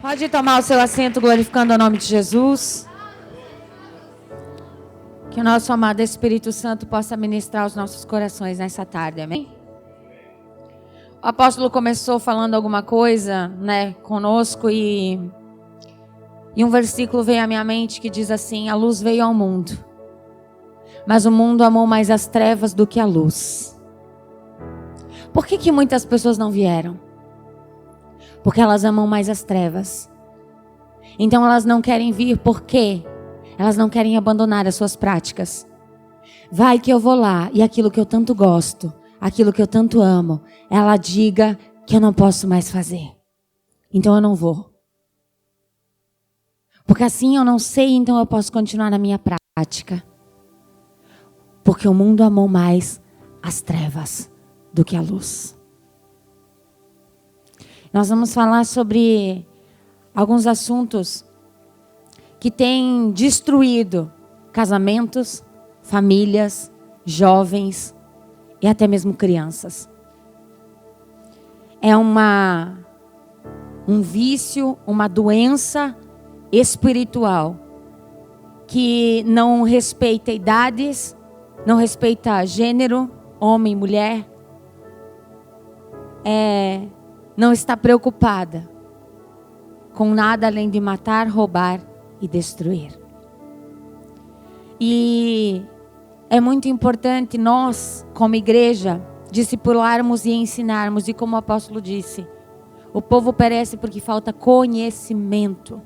Pode tomar o seu assento glorificando o nome de Jesus. Que o nosso amado Espírito Santo possa ministrar os nossos corações nessa tarde, amém? O apóstolo começou falando alguma coisa, conosco e um versículo veio à minha mente que diz assim: a luz veio ao mundo, mas o mundo amou mais as trevas do que a luz. Por que muitas pessoas não vieram? Porque elas amam mais as trevas. Então elas não querem vir porque elas não querem abandonar as suas práticas. Vai que eu vou lá e aquilo que eu tanto gosto, aquilo que eu tanto amo, ela diga que eu não posso mais fazer. Então eu não vou. Porque assim eu não sei, então eu posso continuar na minha prática. Porque o mundo amou mais as trevas do que a luz. Nós vamos falar sobre alguns assuntos que têm destruído casamentos, famílias, jovens e até mesmo crianças. É um vício, uma doença espiritual que não respeita idades, não respeita gênero, homem, mulher. Não está preocupada com nada além de matar, roubar e destruir. E é muito importante nós, como igreja, discipularmos e ensinarmos. E como o apóstolo disse, o povo perece porque falta conhecimento.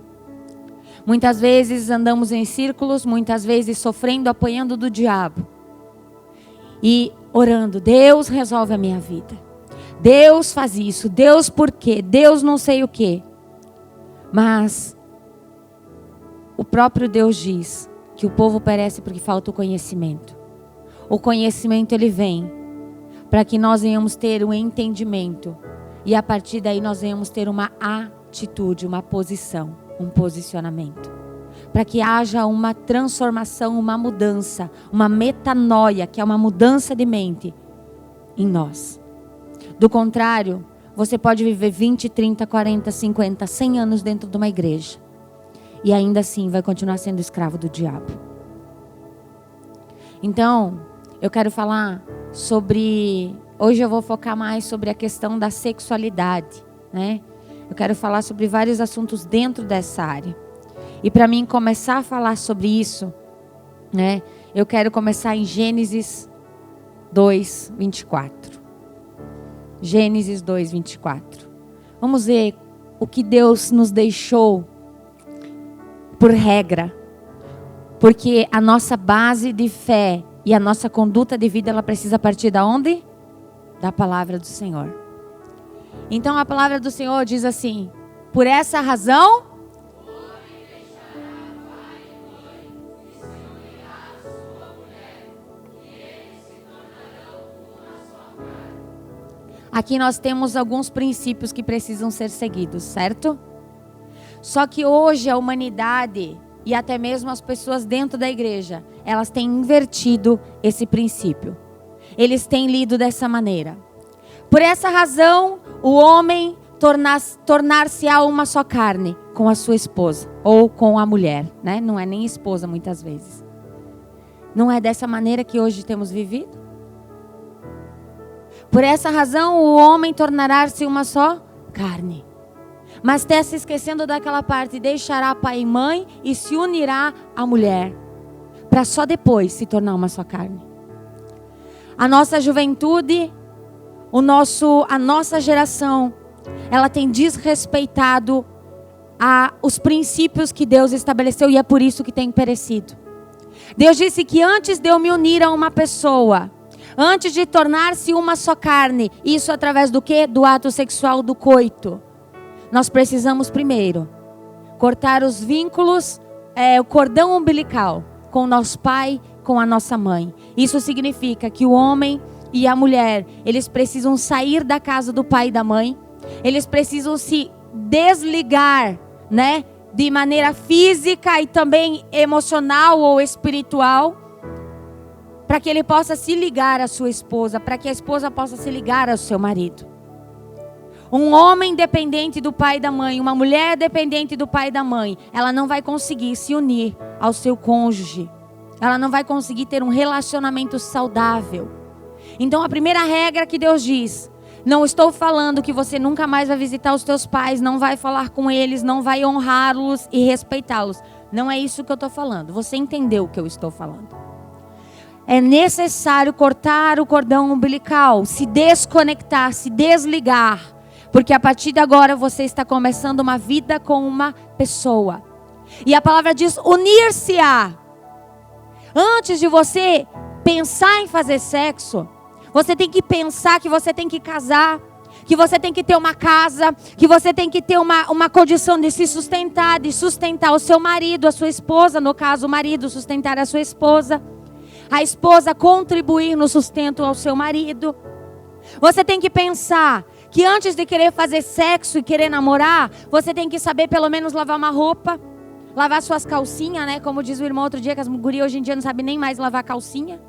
Muitas vezes andamos em círculos, muitas vezes sofrendo, apanhando do diabo. E orando, Deus resolve a minha vida. Deus faz isso, Deus por quê? Deus não sei o quê. Mas o próprio Deus diz que o povo perece porque falta o conhecimento. O conhecimento ele vem para que nós venhamos ter um entendimento. E a partir daí nós venhamos ter uma atitude, uma posição, um posicionamento. Para que haja uma transformação, uma mudança, uma metanoia, que é uma mudança de mente em nós. Do contrário, você pode viver 20, 30, 40, 50, 100 anos dentro de uma igreja. E ainda assim vai continuar sendo escravo do diabo. Então, eu quero falar sobre... Hoje eu vou focar mais sobre a questão da sexualidade, Eu quero falar sobre vários assuntos dentro dessa área. E para mim começar a falar sobre isso, eu quero começar em Gênesis 2, 24. Gênesis 2, 24. Vamos ver o que Deus nos deixou por regra. Porque a nossa base de fé e a nossa conduta de vida, ela precisa partir da onde? Da palavra do Senhor. Então a palavra do Senhor diz assim: por essa razão, aqui nós temos alguns princípios que precisam ser seguidos, certo? Só que hoje a humanidade e até mesmo as pessoas dentro da igreja, elas têm invertido esse princípio. Eles têm lido dessa maneira. Por essa razão, o homem tornar-se-á uma só carne com a sua esposa ou com a mulher, Não é nem esposa muitas vezes. Não é dessa maneira que hoje temos vivido? Por essa razão, o homem tornará-se uma só carne. Mas está se esquecendo daquela parte: deixará pai e mãe e se unirá à mulher, para só depois se tornar uma só carne. A nossa juventude, a nossa geração, ela tem desrespeitado os princípios que Deus estabeleceu, e é por isso que tem perecido. Deus disse que antes de eu me unir a uma pessoa, antes de tornar-se uma só carne, isso através do quê? Do ato sexual, do coito. Nós precisamos primeiro cortar os vínculos, o cordão umbilical com o nosso pai, com a nossa mãe. Isso significa que o homem e a mulher, eles precisam sair da casa do pai e da mãe. Eles precisam se desligar, de maneira física e também emocional ou espiritual, para que ele possa se ligar à sua esposa, para que a esposa possa se ligar ao seu marido. Um homem dependente do pai e da mãe, uma mulher dependente do pai e da mãe, ela não vai conseguir se unir ao seu cônjuge. Ela não vai conseguir ter um relacionamento saudável. Então a primeira regra que Deus diz: não estou falando que você nunca mais vai visitar os teus pais, não vai falar com eles, não vai honrá-los e respeitá-los. Não é isso que eu estou falando. Você entendeu o que eu estou falando. É necessário cortar o cordão umbilical, se desconectar, se desligar. Porque a partir de agora você está começando uma vida com uma pessoa. E a palavra diz unir-se-á. Antes de você pensar em fazer sexo, você tem que pensar que você tem que casar, que você tem que ter uma casa, que você tem que ter uma condição de se sustentar, de sustentar o seu marido, a sua esposa, no caso o marido sustentar a sua esposa, a esposa contribuir no sustento ao seu marido. Você tem que pensar que antes de querer fazer sexo e querer namorar, você tem que saber pelo menos lavar uma roupa, lavar suas calcinhas, né? Como diz o irmão outro dia, que as gurias hoje em dia não sabem nem mais lavar calcinha.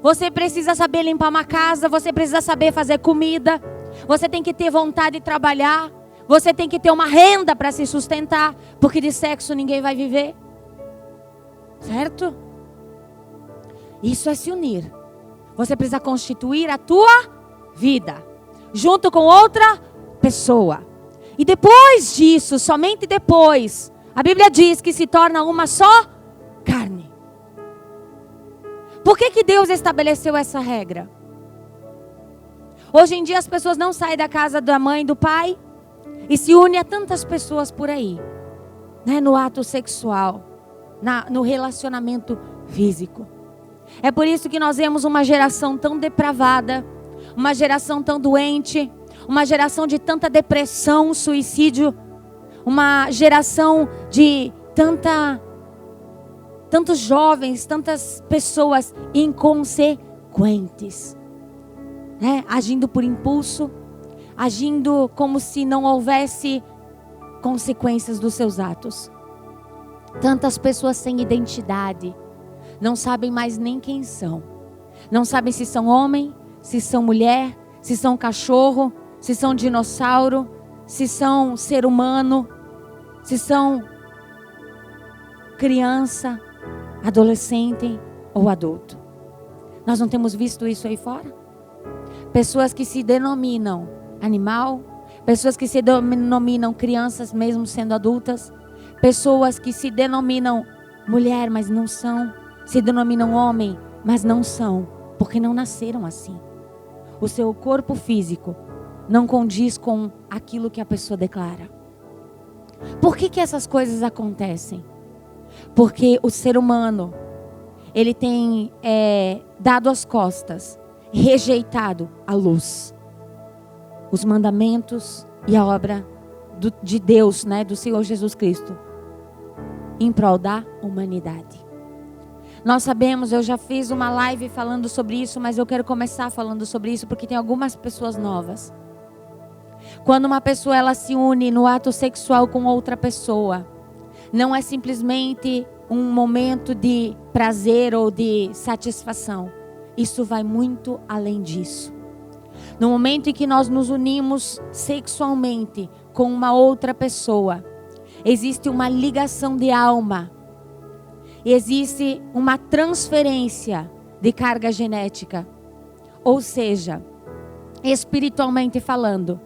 Você precisa saber limpar uma casa, você precisa saber fazer comida, você tem que ter vontade de trabalhar, você tem que ter uma renda para se sustentar, porque de sexo ninguém vai viver. Certo? Isso é se unir. Você precisa constituir a tua vida junto com outra pessoa. E depois disso, somente depois, a Bíblia diz que se torna uma só carne. Por que Deus estabeleceu essa regra? Hoje em dia as pessoas não saem da casa da mãe e do pai e se unem a tantas pessoas por aí, né? No ato sexual, no relacionamento físico. É por isso que nós vemos uma geração tão depravada, uma geração tão doente, uma geração de tanta depressão, suicídio, uma geração de tantos jovens, tantas pessoas inconsequentes, né? Agindo por impulso, agindo como se não houvesse consequências dos seus atos. Tantas pessoas sem identidade, não sabem mais nem quem são, não sabem se são homem, se são mulher, se são cachorro, se são dinossauro, se são ser humano, se são criança, adolescente ou adulto. Nós não temos visto isso aí fora? Pessoas que se denominam animal, pessoas que se denominam crianças mesmo sendo adultas, pessoas que se denominam mulher, mas não são, se denominam homem, mas não são, porque não nasceram assim. O seu corpo físico não condiz com aquilo que a pessoa declara. Por que essas coisas acontecem? Porque o ser humano, ele tem dado as costas, rejeitado a luz, os mandamentos e a obra de Deus, né, do Senhor Jesus Cristo, em prol da humanidade. Nós sabemos, eu já fiz uma live falando sobre isso, mas eu quero começar falando sobre isso porque tem algumas pessoas novas. Quando uma pessoa ela se une no ato sexual com outra pessoa, não é simplesmente um momento de prazer ou de satisfação. Isso vai muito além disso. No momento em que nós nos unimos sexualmente com uma outra pessoa, existe uma ligação de alma. Existe uma transferência de carga genética. Ou seja, espiritualmente falando,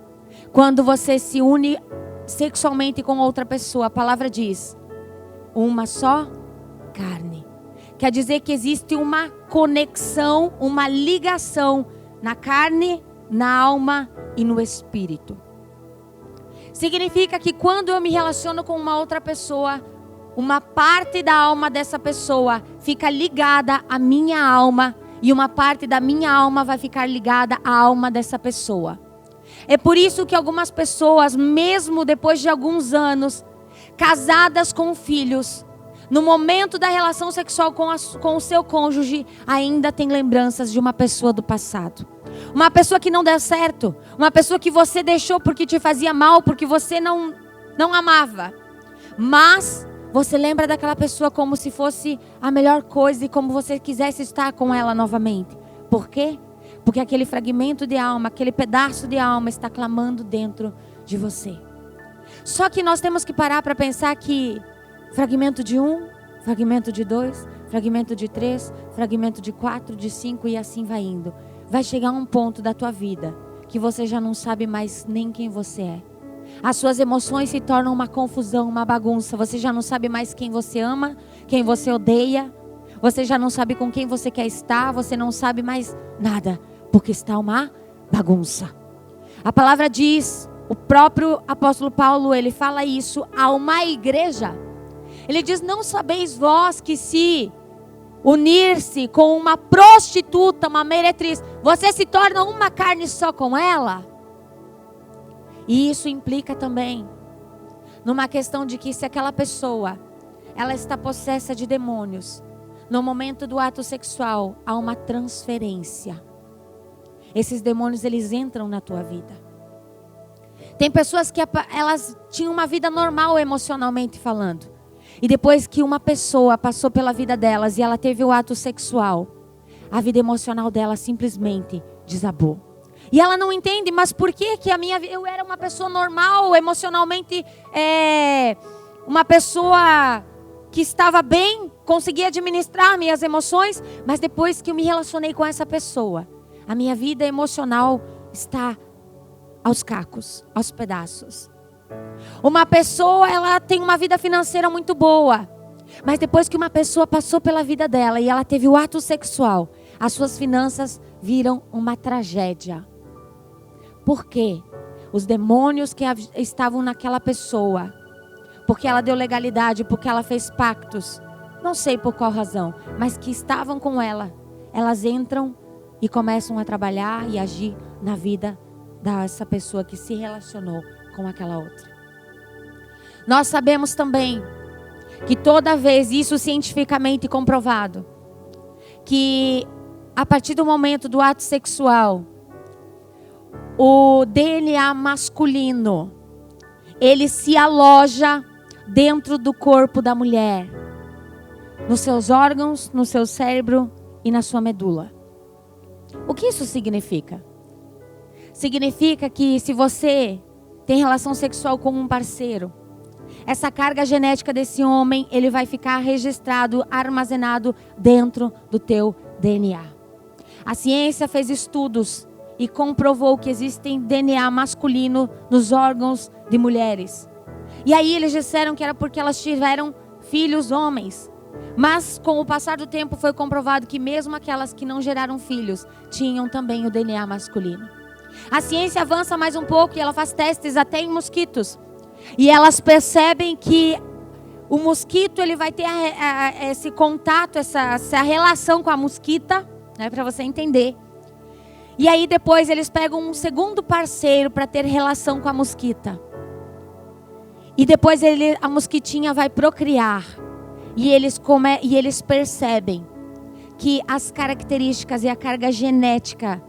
quando você se une sexualmente com outra pessoa, a palavra diz, uma só carne. Quer dizer que existe uma conexão, uma ligação na carne, na alma e no espírito. Significa que quando eu me relaciono com uma outra pessoa, uma parte da alma dessa pessoa fica ligada à minha alma e uma parte da minha alma vai ficar ligada à alma dessa pessoa. É por isso que algumas pessoas, mesmo depois de alguns anos, casadas com filhos, no momento da relação sexual com o seu cônjuge, ainda tem lembranças de uma pessoa do passado. Uma pessoa que não deu certo, uma pessoa que você deixou porque te fazia mal, porque você não amava. Mas você lembra daquela pessoa como se fosse a melhor coisa e como você quisesse estar com ela novamente. Por quê? Porque aquele fragmento de alma, aquele pedaço de alma está clamando dentro de você. Só que nós temos que parar para pensar que fragmento de 1, fragmento de 2, fragmento de 3, fragmento de 4, de 5 e assim vai indo. Vai chegar um ponto da tua vida que você já não sabe mais nem quem você é. As suas emoções se tornam uma confusão, uma bagunça. Você já não sabe mais quem você ama, quem você odeia. Você já não sabe com quem você quer estar. Você não sabe mais nada, porque está uma bagunça. A palavra diz, o próprio apóstolo Paulo, ele fala isso a uma igreja. Ele diz, não sabeis vós que se unir-se com uma prostituta, uma meretriz, você se torna uma carne só com ela? E isso implica também numa questão de que se aquela pessoa, ela está possessa de demônios, no momento do ato sexual, há uma transferência. Esses demônios, eles entram na tua vida. Tem pessoas que elas tinham uma vida normal emocionalmente falando. E depois que uma pessoa passou pela vida delas e ela teve o ato sexual, a vida emocional dela simplesmente desabou. E ela não entende, mas por que eu era uma pessoa normal, emocionalmente, uma pessoa que estava bem, conseguia administrar minhas emoções, mas depois que eu me relacionei com essa pessoa, a minha vida emocional está aos cacos, aos pedaços. Uma pessoa, ela tem uma vida financeira muito boa, mas depois que uma pessoa passou pela vida dela e ela teve o ato sexual, as suas finanças viram uma tragédia. Por quê? Os demônios que estavam naquela pessoa, porque ela deu legalidade, porque ela fez pactos, não sei por qual razão, mas que estavam com ela, elas entram e começam a trabalhar e agir na vida dessa pessoa que se relacionou com aquela outra. Nós sabemos também que toda vez, isso cientificamente comprovado, que a partir do momento do ato sexual, o DNA masculino, ele se aloja dentro do corpo da mulher, nos seus órgãos, no seu cérebro e na sua medula. O que isso significa? Significa que se você tem relação sexual com um parceiro, essa carga genética desse homem, ele vai ficar registrado, armazenado dentro do teu DNA. A ciência fez estudos e comprovou que existem DNA masculino nos órgãos de mulheres. E aí eles disseram que era porque elas tiveram filhos homens. Mas com o passar do tempo foi comprovado que mesmo aquelas que não geraram filhos, tinham também o DNA masculino. A ciência avança mais um pouco e ela faz testes até em mosquitos. E elas percebem que o mosquito, ele vai ter esse contato, essa relação com a mosquita, né, para você entender. E aí depois eles pegam um segundo parceiro para ter relação com a mosquita. E depois a mosquitinha vai procriar. E eles percebem que as características e a carga genética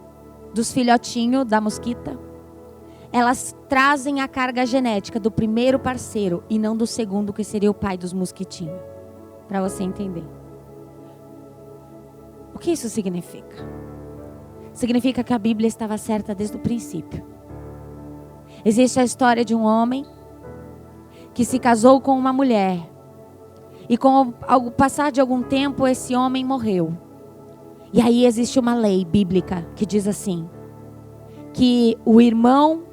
dos filhotinhos da mosquita, elas trazem a carga genética do primeiro parceiro e não do segundo, que seria o pai dos mosquitinhos. Para você entender. O que isso significa? Significa que a Bíblia estava certa desde o princípio. Existe a história de um homem que se casou com uma mulher. E com o passar de algum tempo, esse homem morreu. E aí existe uma lei bíblica que diz assim, que o irmão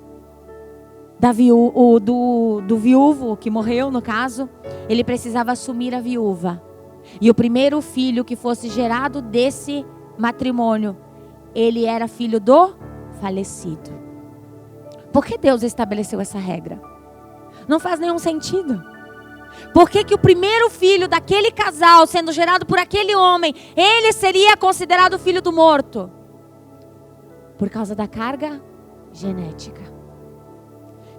do viúvo que morreu, no caso, ele precisava assumir a viúva. E o primeiro filho que fosse gerado desse matrimônio, ele era filho do falecido. Por que Deus estabeleceu essa regra? Não faz nenhum sentido. Por que o primeiro filho daquele casal, sendo gerado por aquele homem, ele seria considerado filho do morto? Por causa da carga genética.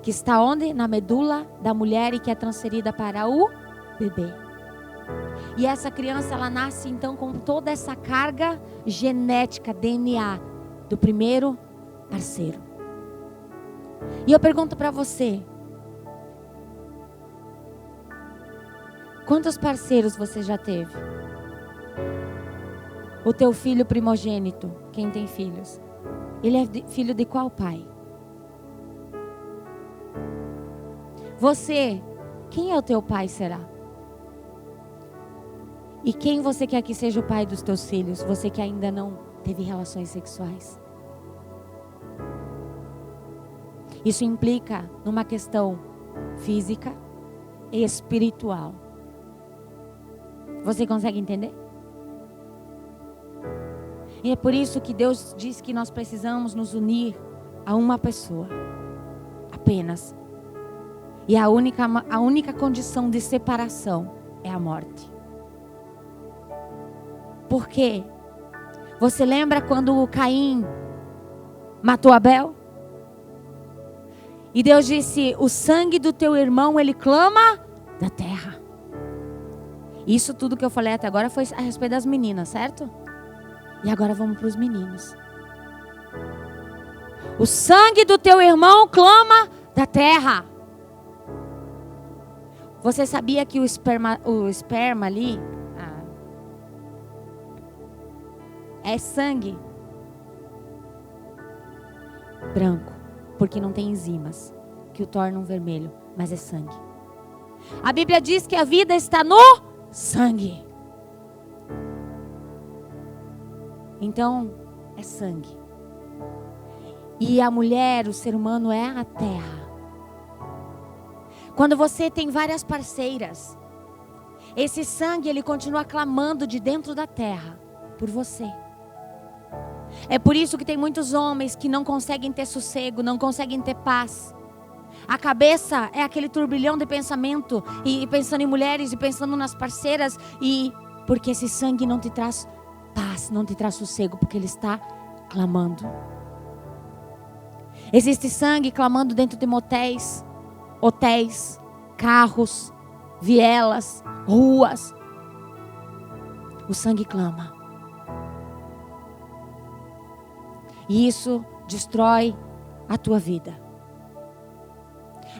Que está onde? Na medula da mulher e que é transferida para o bebê. E essa criança, ela nasce então com toda essa carga genética, DNA, do primeiro parceiro. E eu pergunto para você, quantos parceiros você já teve? O teu filho primogênito, quem tem filhos, ele é filho de qual pai? Você, quem é o teu pai será? E quem você quer que seja o pai dos teus filhos? Você que ainda não teve relações sexuais. Isso implica numa questão física e espiritual. Você consegue entender? E é por isso que Deus diz que nós precisamos nos unir a uma pessoa. Apenas. E a única condição de separação é a morte. Por quê? Você lembra quando Caim matou Abel? E Deus disse: o sangue do teu irmão, ele clama da terra. Isso tudo que eu falei até agora foi a respeito das meninas, certo? E agora vamos para os meninos. O sangue do teu irmão clama da terra. Você sabia que o esperma ali é sangue branco, porque não tem enzimas que o tornam vermelho, mas é sangue. A Bíblia diz que a vida está no sangue. Então, é sangue. E a mulher, o ser humano, é a terra. Quando você tem várias parceiras, esse sangue, ele continua clamando de dentro da terra por você. É por isso que tem muitos homens que não conseguem ter sossego, não conseguem ter paz. A cabeça é aquele turbilhão de pensamento, e pensando em mulheres, e pensando nas parceiras, e porque esse sangue não te traz paz, não te traz sossego, porque ele está clamando. Existe sangue clamando dentro de motéis, hotéis, carros, vielas, ruas. O sangue clama. E isso destrói a tua vida.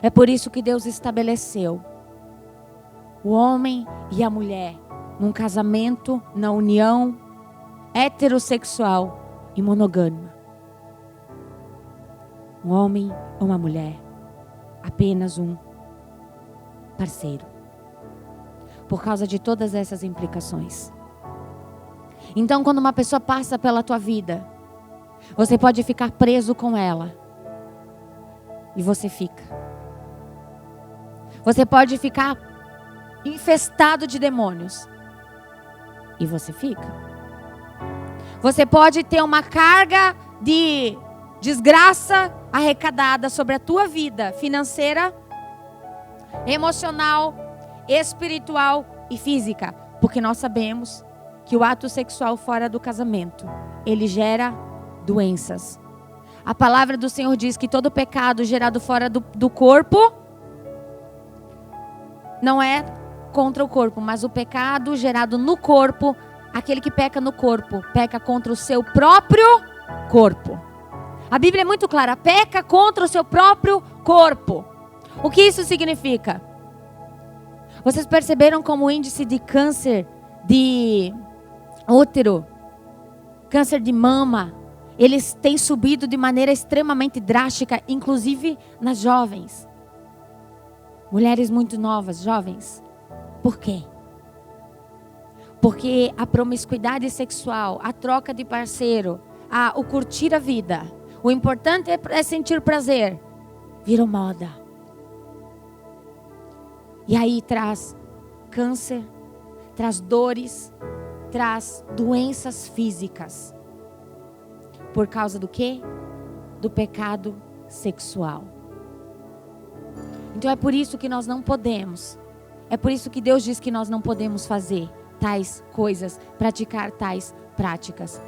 É por isso que Deus estabeleceu o homem e a mulher num casamento, na união heterossexual e monogâmica. Um homem ou uma mulher, apenas um parceiro. Por causa de todas essas implicações. Então, quando uma pessoa passa pela tua vida, você pode ficar preso com ela. E você fica. Você pode ficar infestado de demônios. E você fica. Você pode ter uma carga de desgraça arrecadada sobre a tua vida financeira, emocional, espiritual e física. Porque nós sabemos que o ato sexual fora do casamento, ele gera doenças. A palavra do Senhor diz que todo pecado gerado fora do corpo não é contra o corpo, mas o pecado gerado no corpo, aquele que peca no corpo, peca contra o seu próprio corpo. A Bíblia é muito clara, peca contra o seu próprio corpo. O que isso significa? Vocês perceberam como o índice de câncer de útero, câncer de mama, eles têm subido de maneira extremamente drástica, inclusive nas jovens. Mulheres muito novas, jovens. Por quê? Porque a promiscuidade sexual, a troca de parceiro, o curtir a vida, o importante é sentir prazer, virou moda. E aí traz câncer, traz dores, traz doenças físicas. Por causa do quê? Do pecado sexual. Então é por isso que nós não podemos. É por isso que Deus diz que nós não podemos fazer tais coisas, praticar tais práticas.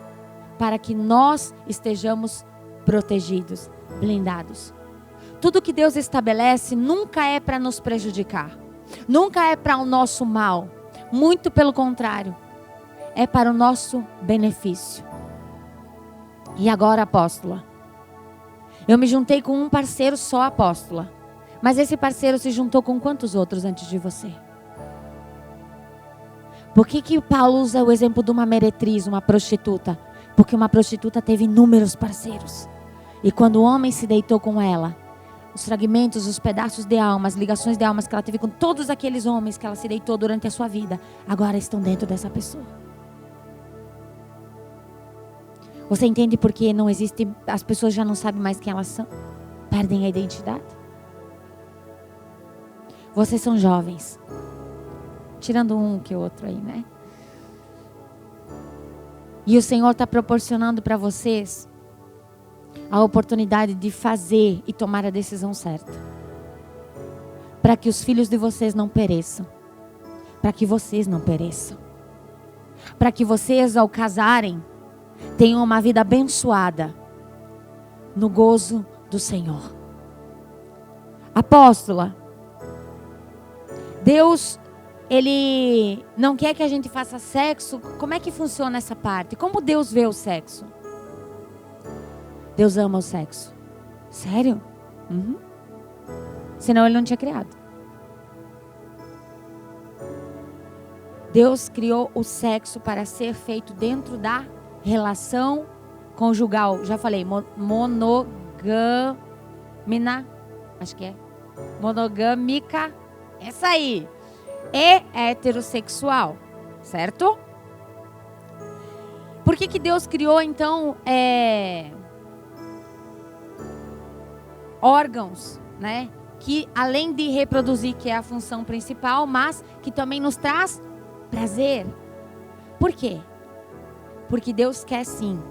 Para que nós estejamos protegidos, blindados. Tudo que Deus estabelece nunca é para nos prejudicar. Nunca é para o nosso mal. Muito pelo contrário. É para o nosso benefício. E agora, apóstola, eu me juntei com um parceiro só, apóstola. Mas esse parceiro se juntou com quantos outros antes de você? Por que Paulo usa o exemplo de uma meretriz, uma prostituta? Porque uma prostituta teve inúmeros parceiros. E quando o homem se deitou com ela, os fragmentos, os pedaços de alma, as ligações de almas que ela teve com todos aqueles homens que ela se deitou durante a sua vida, agora estão dentro dessa pessoa. Você entende por que não existe, as pessoas já não sabem mais quem elas são? Perdem a identidade. Vocês são jovens. Tirando um que o outro aí, né? E o Senhor está proporcionando para vocês a oportunidade de fazer e tomar a decisão certa. Para que os filhos de vocês não pereçam. Para que vocês não pereçam. Para que vocês, ao casarem, tenham uma vida abençoada no gozo do Senhor. Apóstola, Deus, Ele não quer que a gente faça sexo. Como é que funciona essa parte? Como Deus vê o sexo? Deus ama o sexo. Sério? Uhum. Senão Ele não tinha criado. Deus criou o sexo para ser feito dentro da relação conjugal. Já falei, monogamina, acho que é. Monogâmica, essa aí. E heterossexual, certo? Por que Deus criou então órgãos, né? Que além de reproduzir, que é a função principal, mas que também nos traz prazer. Por quê? Porque Deus quer sim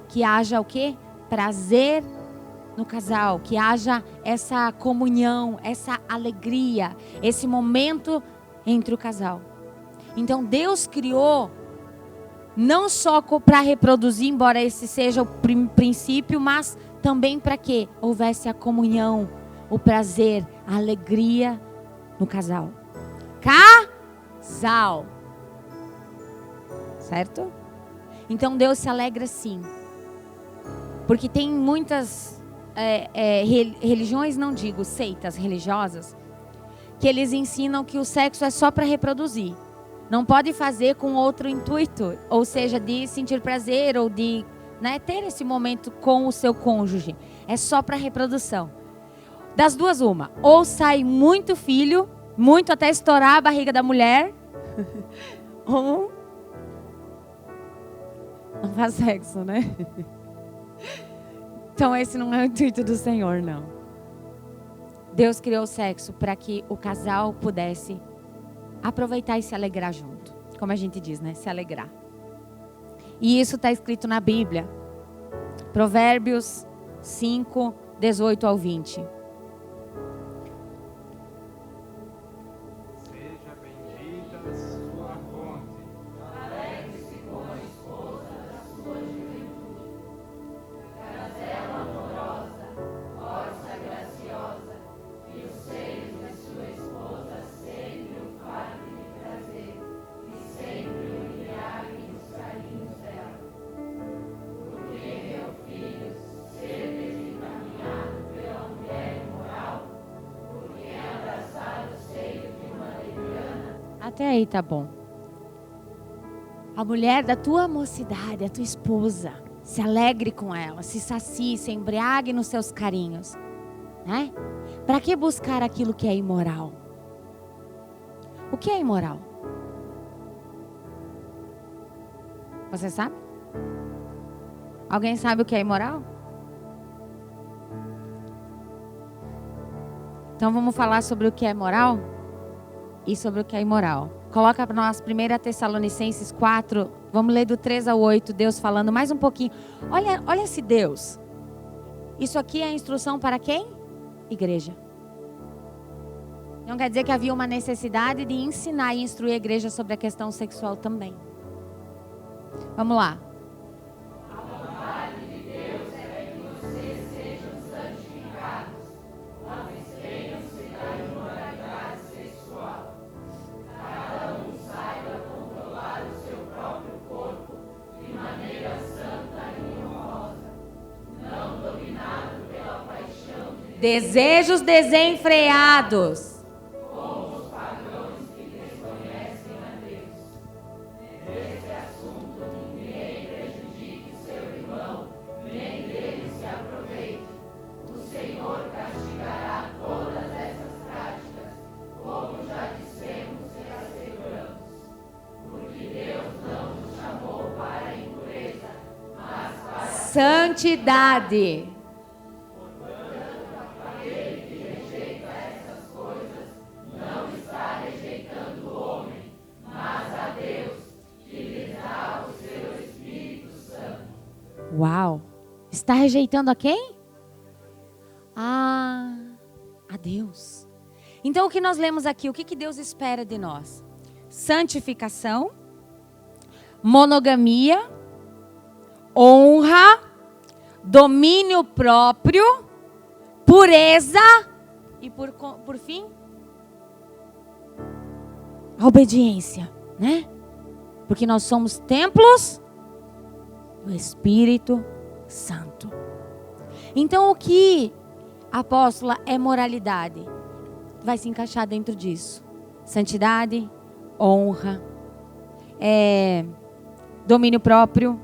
que haja o quê? Prazer no casal, que haja essa comunhão, essa alegria, esse momento entre o casal. Então Deus criou não só para reproduzir, embora esse seja o princípio, mas também para que houvesse a comunhão, o prazer, a alegria no casal. Casal. Certo? Então Deus se alegra sim. Porque tem muitas religiões, não digo seitas religiosas, que eles ensinam que o sexo é só para reproduzir. Não pode fazer com outro intuito, ou seja, de sentir prazer ou de, né, ter esse momento com o seu cônjuge. É só para reprodução. Das duas, uma. Ou sai muito filho, muito até estourar a barriga da mulher, ou não faz sexo, né? Então esse não é o intuito do Senhor, não. Deus criou o sexo para que o casal pudesse aproveitar e se alegrar junto. Como a gente diz, né? Se alegrar. E isso está escrito na Bíblia. Provérbios 5, 18 ao 20. Até aí tá bom. A mulher da tua mocidade, a tua esposa, se alegre com ela, se sacie, se embriague nos seus carinhos, né? Para que buscar aquilo que é imoral? O que é imoral? Você sabe? Alguém sabe o que é imoral? Então vamos falar sobre o que é moral e sobre o que é imoral. Coloca para nós 1 Tessalonicenses 4, vamos ler do 3 ao 8, Deus falando mais um pouquinho. Olha esse Deus. Isso aqui é a instrução para quem? Igreja. Não quer dizer que havia uma necessidade de ensinar e instruir a igreja sobre a questão sexual também. Vamos lá. Desejos desenfreados. Como os pagãos que desconhecem a Deus. Nesse assunto, ninguém prejudique seu santidade. Uau! Está rejeitando a quem? A Deus. Então o que nós lemos aqui, o que Deus espera de nós? Santificação, monogamia, honra, domínio próprio, pureza e por fim, a obediência, né? Porque nós somos templos do Espírito Santo. Então o que, apóstola, é moralidade? Vai se encaixar dentro disso. Santidade, honra, domínio próprio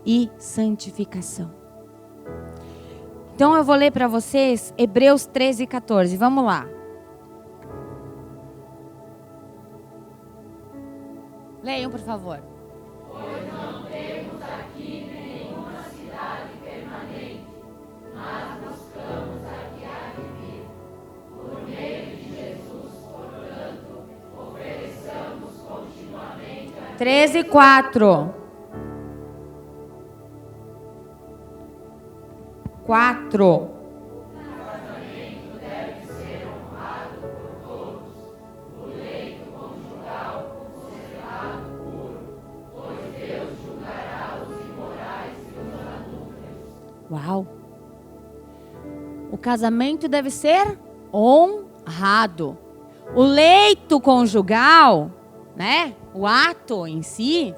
e santificação. Então eu vou ler para vocês Hebreus 13:14. Vamos lá. Leiam, por favor. Pois não temos aqui nenhuma cidade permanente, mas buscamos a que há de vir. Por meio de Jesus, portanto, ofereçamos continuamente a 13:4. 4. casamento deve ser honrado por todos, o leito conjugal considerado puro, pois Deus julgará os imorais e os adúlteros. Uau! O casamento deve ser honrado. O leito conjugal, né? O ato em si,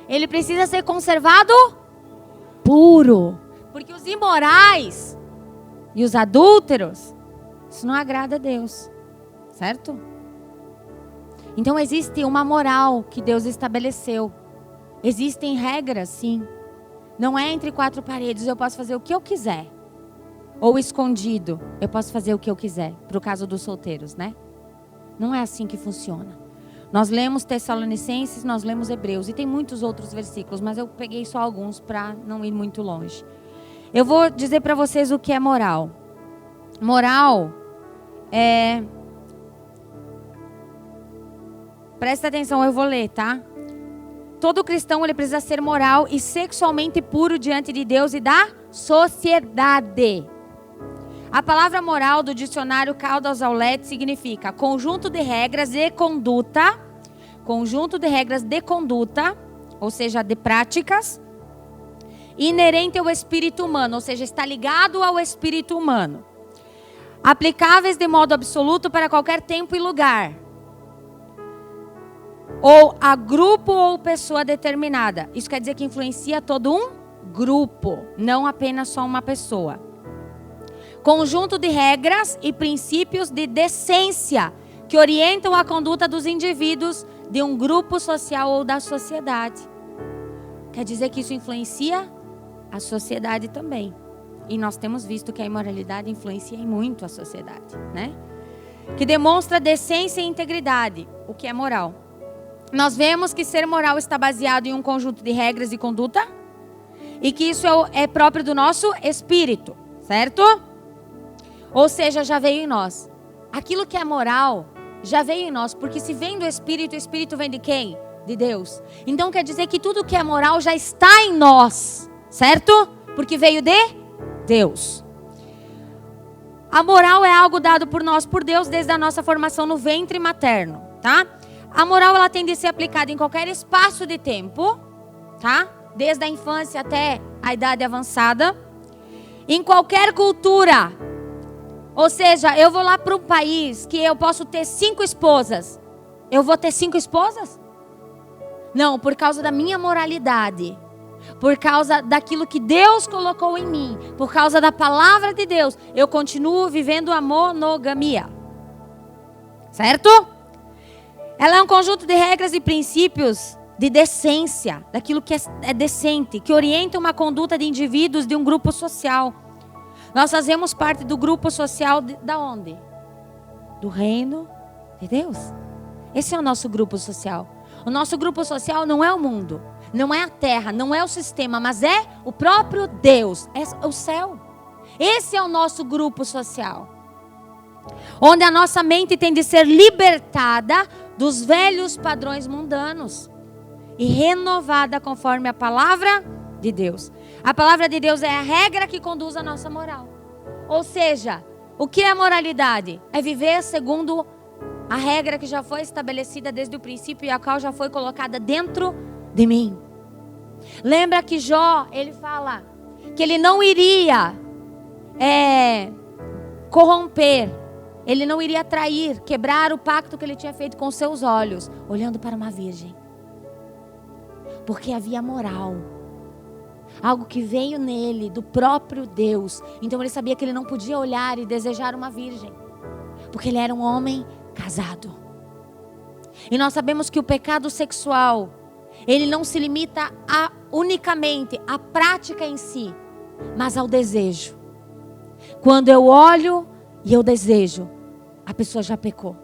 ele precisa ser conservado puro. Porque os imorais e os adúlteros, isso não agrada a Deus. Certo? Então existe uma moral que Deus estabeleceu. Existem regras, sim. Não é entre quatro paredes, eu posso fazer o que eu quiser. Ou escondido, eu posso fazer o que eu quiser. Pro caso dos solteiros, né? Não é assim que funciona. Nós lemos Tessalonicenses, nós lemos Hebreus. E tem muitos outros versículos, mas eu peguei só alguns para não ir muito longe. Eu vou dizer para vocês o que é moral. Moral é... Presta atenção, eu vou ler, tá? Todo cristão ele precisa ser moral e sexualmente puro diante de Deus e da sociedade. A palavra moral do dicionário Caldas Aulet significa conjunto de regras de conduta, ou seja, de práticas, inerente ao espírito humano, ou seja, está ligado ao espírito humano. Aplicáveis de modo absoluto para qualquer tempo e lugar. Ou a grupo ou pessoa determinada. Isso quer dizer que influencia todo um grupo, não apenas só uma pessoa. Conjunto de regras e princípios de decência que orientam a conduta dos indivíduos de um grupo social ou da sociedade. Quer dizer que isso influencia a sociedade também. E nós temos visto que a imoralidade influencia muito a sociedade, né? Que demonstra decência e integridade, o que é moral. Nós vemos que ser moral está baseado em um conjunto de regras de conduta e que isso é próprio do nosso espírito, certo? Ou seja, já veio em nós. Aquilo que é moral já veio em nós, porque se vem do espírito, o espírito vem de quem? De Deus. Então quer dizer que tudo que é moral já está em nós, certo? Porque veio de Deus. A moral é algo dado por nós, por Deus, desde a nossa formação no ventre materno, tá? A moral ela tem de ser aplicada em qualquer espaço de tempo, tá? Desde a infância até a idade avançada. Em qualquer cultura. Ou seja, eu vou lá para um país que eu posso ter 5 esposas. Eu vou ter 5 esposas? Não, por causa da minha moralidade. Por causa daquilo que Deus colocou em mim. Por causa da palavra de Deus. Eu continuo vivendo a monogamia. Certo? Ela é um conjunto de regras e princípios de decência. Daquilo que é decente. Que orienta uma conduta de indivíduos de um grupo social. Nós fazemos parte do grupo social da onde? Do reino de Deus. Esse é o nosso grupo social. O nosso grupo social não é o mundo. Não é a terra, não é o sistema, mas é o próprio Deus, é o céu. Esse é o nosso grupo social. Onde a nossa mente tem de ser libertada dos velhos padrões mundanos e renovada conforme a palavra de Deus. A palavra de Deus é a regra que conduz a nossa moral. Ou seja, o que é moralidade? É viver segundo a regra que já foi estabelecida desde o princípio e a qual já foi colocada dentro de mim. Lembra que Jó, ele fala que ele não iria corromper, ele não iria trair, quebrar o pacto que ele tinha feito com seus olhos, olhando para uma virgem. Porque havia moral. Algo que veio nele, do próprio Deus. Então ele sabia que ele não podia olhar e desejar uma virgem. Porque ele era um homem casado. E nós sabemos que o pecado sexual, ele não se limita unicamente à prática em si, mas ao desejo. Quando eu olho e eu desejo, a pessoa já pecou.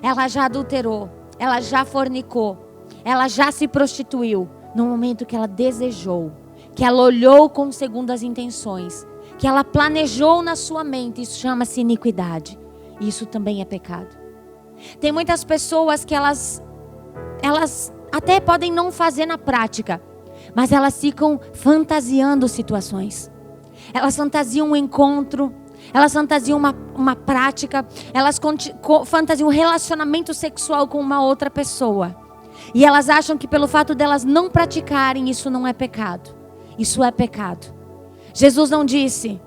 Ela já adulterou, ela já fornicou, ela já se prostituiu. No momento que ela desejou, que ela olhou com segundas intenções, que ela planejou na sua mente, isso chama-se iniquidade. Isso também é pecado. Tem muitas pessoas que elas até podem não fazer na prática, mas elas ficam fantasiando situações. Elas fantasiam um encontro, elas fantasiam uma prática, elas fantasiam um relacionamento sexual com uma outra pessoa. E elas acham que pelo fato delas não praticarem, isso não é pecado. Isso é pecado. Jesus não disse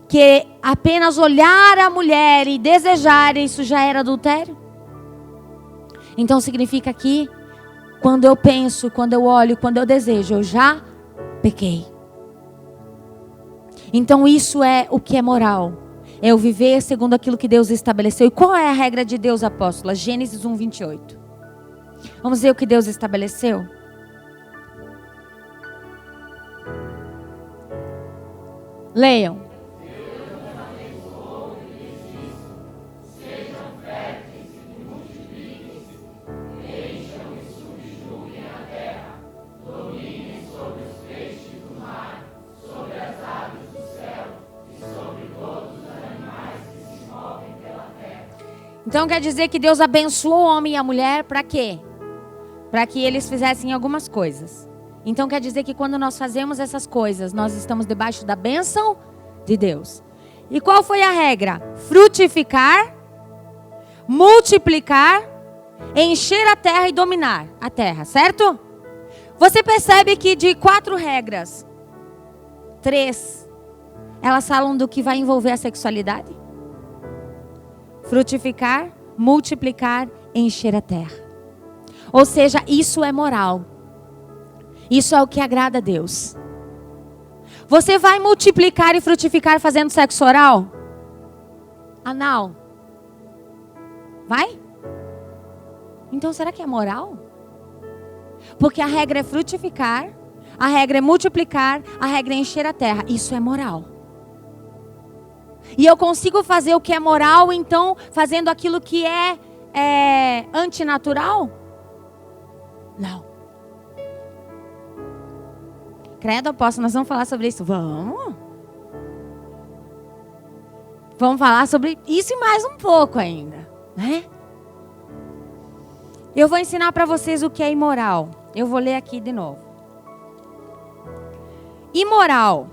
que apenas olhar a mulher e desejar, isso já era adultério? Então significa que quando eu penso, quando eu olho, quando eu desejo, eu já pequei. Então isso é o que é moral. É eu viver segundo aquilo que Deus estabeleceu. E qual é a regra de Deus, apóstola? Gênesis 1:28. Vamos ver o que Deus estabeleceu? Leiam. Então quer dizer que Deus abençoou o homem e a mulher para quê? Para que eles fizessem algumas coisas. Então quer dizer que quando nós fazemos essas coisas, nós estamos debaixo da bênção de Deus. E qual foi a regra? Frutificar, multiplicar, encher a terra e dominar a terra, certo? Você percebe que de 4 regras, 3, elas falam do que vai envolver a sexualidade? Frutificar, multiplicar, encher a terra. Ou seja, isso é moral. Isso é o que agrada a Deus. Você vai multiplicar e frutificar fazendo sexo oral? Anal? Vai? Então será que é moral? Porque a regra é frutificar, a regra é multiplicar, a regra é encher a terra. Isso é moral. E eu consigo fazer o que é moral, então, fazendo aquilo que é antinatural? Não. Credo, apóstolo, nós vamos falar sobre isso? Vamos. Vamos falar sobre isso e mais um pouco ainda, né? Eu vou ensinar para vocês o que é imoral. Eu vou ler aqui de novo. Imoral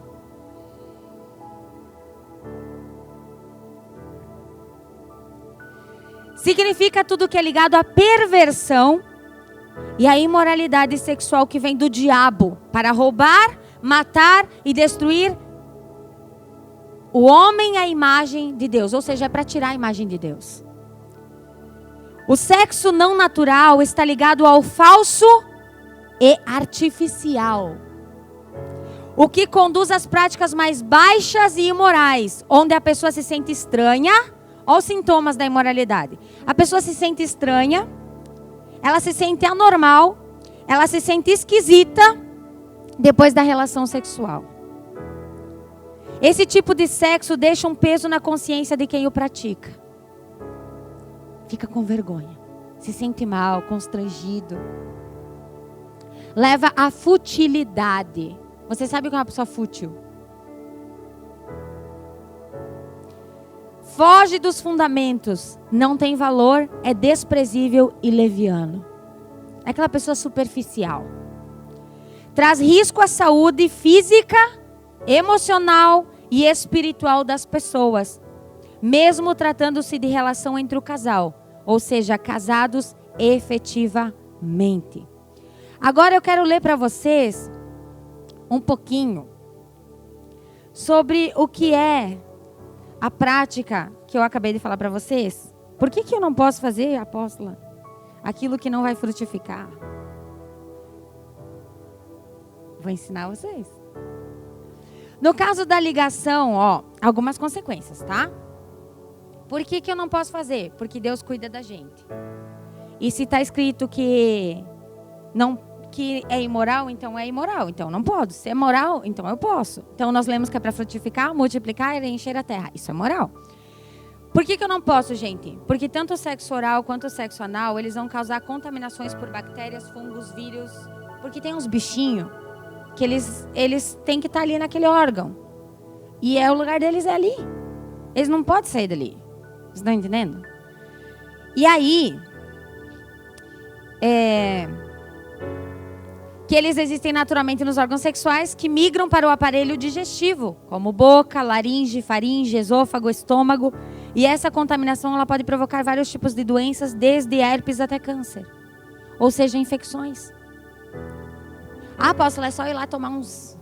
significa tudo que é ligado à perversão e à imoralidade sexual que vem do diabo para roubar, matar e destruir o homem à imagem de Deus. Ou seja, é para tirar a imagem de Deus. O sexo não natural está ligado ao falso e artificial, o que conduz às práticas mais baixas e imorais, onde a pessoa se sente estranha. Olha os sintomas da imoralidade. A pessoa se sente estranha, ela se sente anormal, ela se sente esquisita depois da relação sexual. Esse tipo de sexo deixa um peso na consciência de quem o pratica. Fica com vergonha, se sente mal, constrangido. leva à futilidade. Você sabe o que é uma pessoa fútil? Foge dos fundamentos, não tem valor, é desprezível e leviano. É aquela pessoa superficial. Traz risco à saúde física, emocional e espiritual das pessoas, mesmo tratando-se de relação entre o casal, ou seja, casados efetivamente. Agora eu quero ler para vocês um pouquinho sobre o que é a prática que eu acabei de falar para vocês. Por que eu não posso fazer, apóstola, aquilo que não vai frutificar? Vou ensinar vocês. No caso da ligação, algumas consequências, tá? Por que eu não posso fazer? Porque Deus cuida da gente. E se está escrito que é imoral, então é imoral. Então não pode. Se é moral, então eu posso. Então nós lemos que é para frutificar, multiplicar e encher a terra. Isso é moral. Por que eu não posso, gente? Porque tanto o sexo oral quanto o sexo anal, eles vão causar contaminações por bactérias, fungos, vírus. Porque tem uns bichinhos que eles têm que estar ali naquele órgão. E o lugar deles é ali. Eles não podem sair dali. Vocês estão entendendo? E aí, que eles existem naturalmente nos órgãos sexuais que migram para o aparelho digestivo, como boca, laringe, faringe, esôfago, estômago. E essa contaminação ela pode provocar vários tipos de doenças, desde herpes até câncer. Ou seja, infecções. Apóstolo, é só ir lá tomar uns...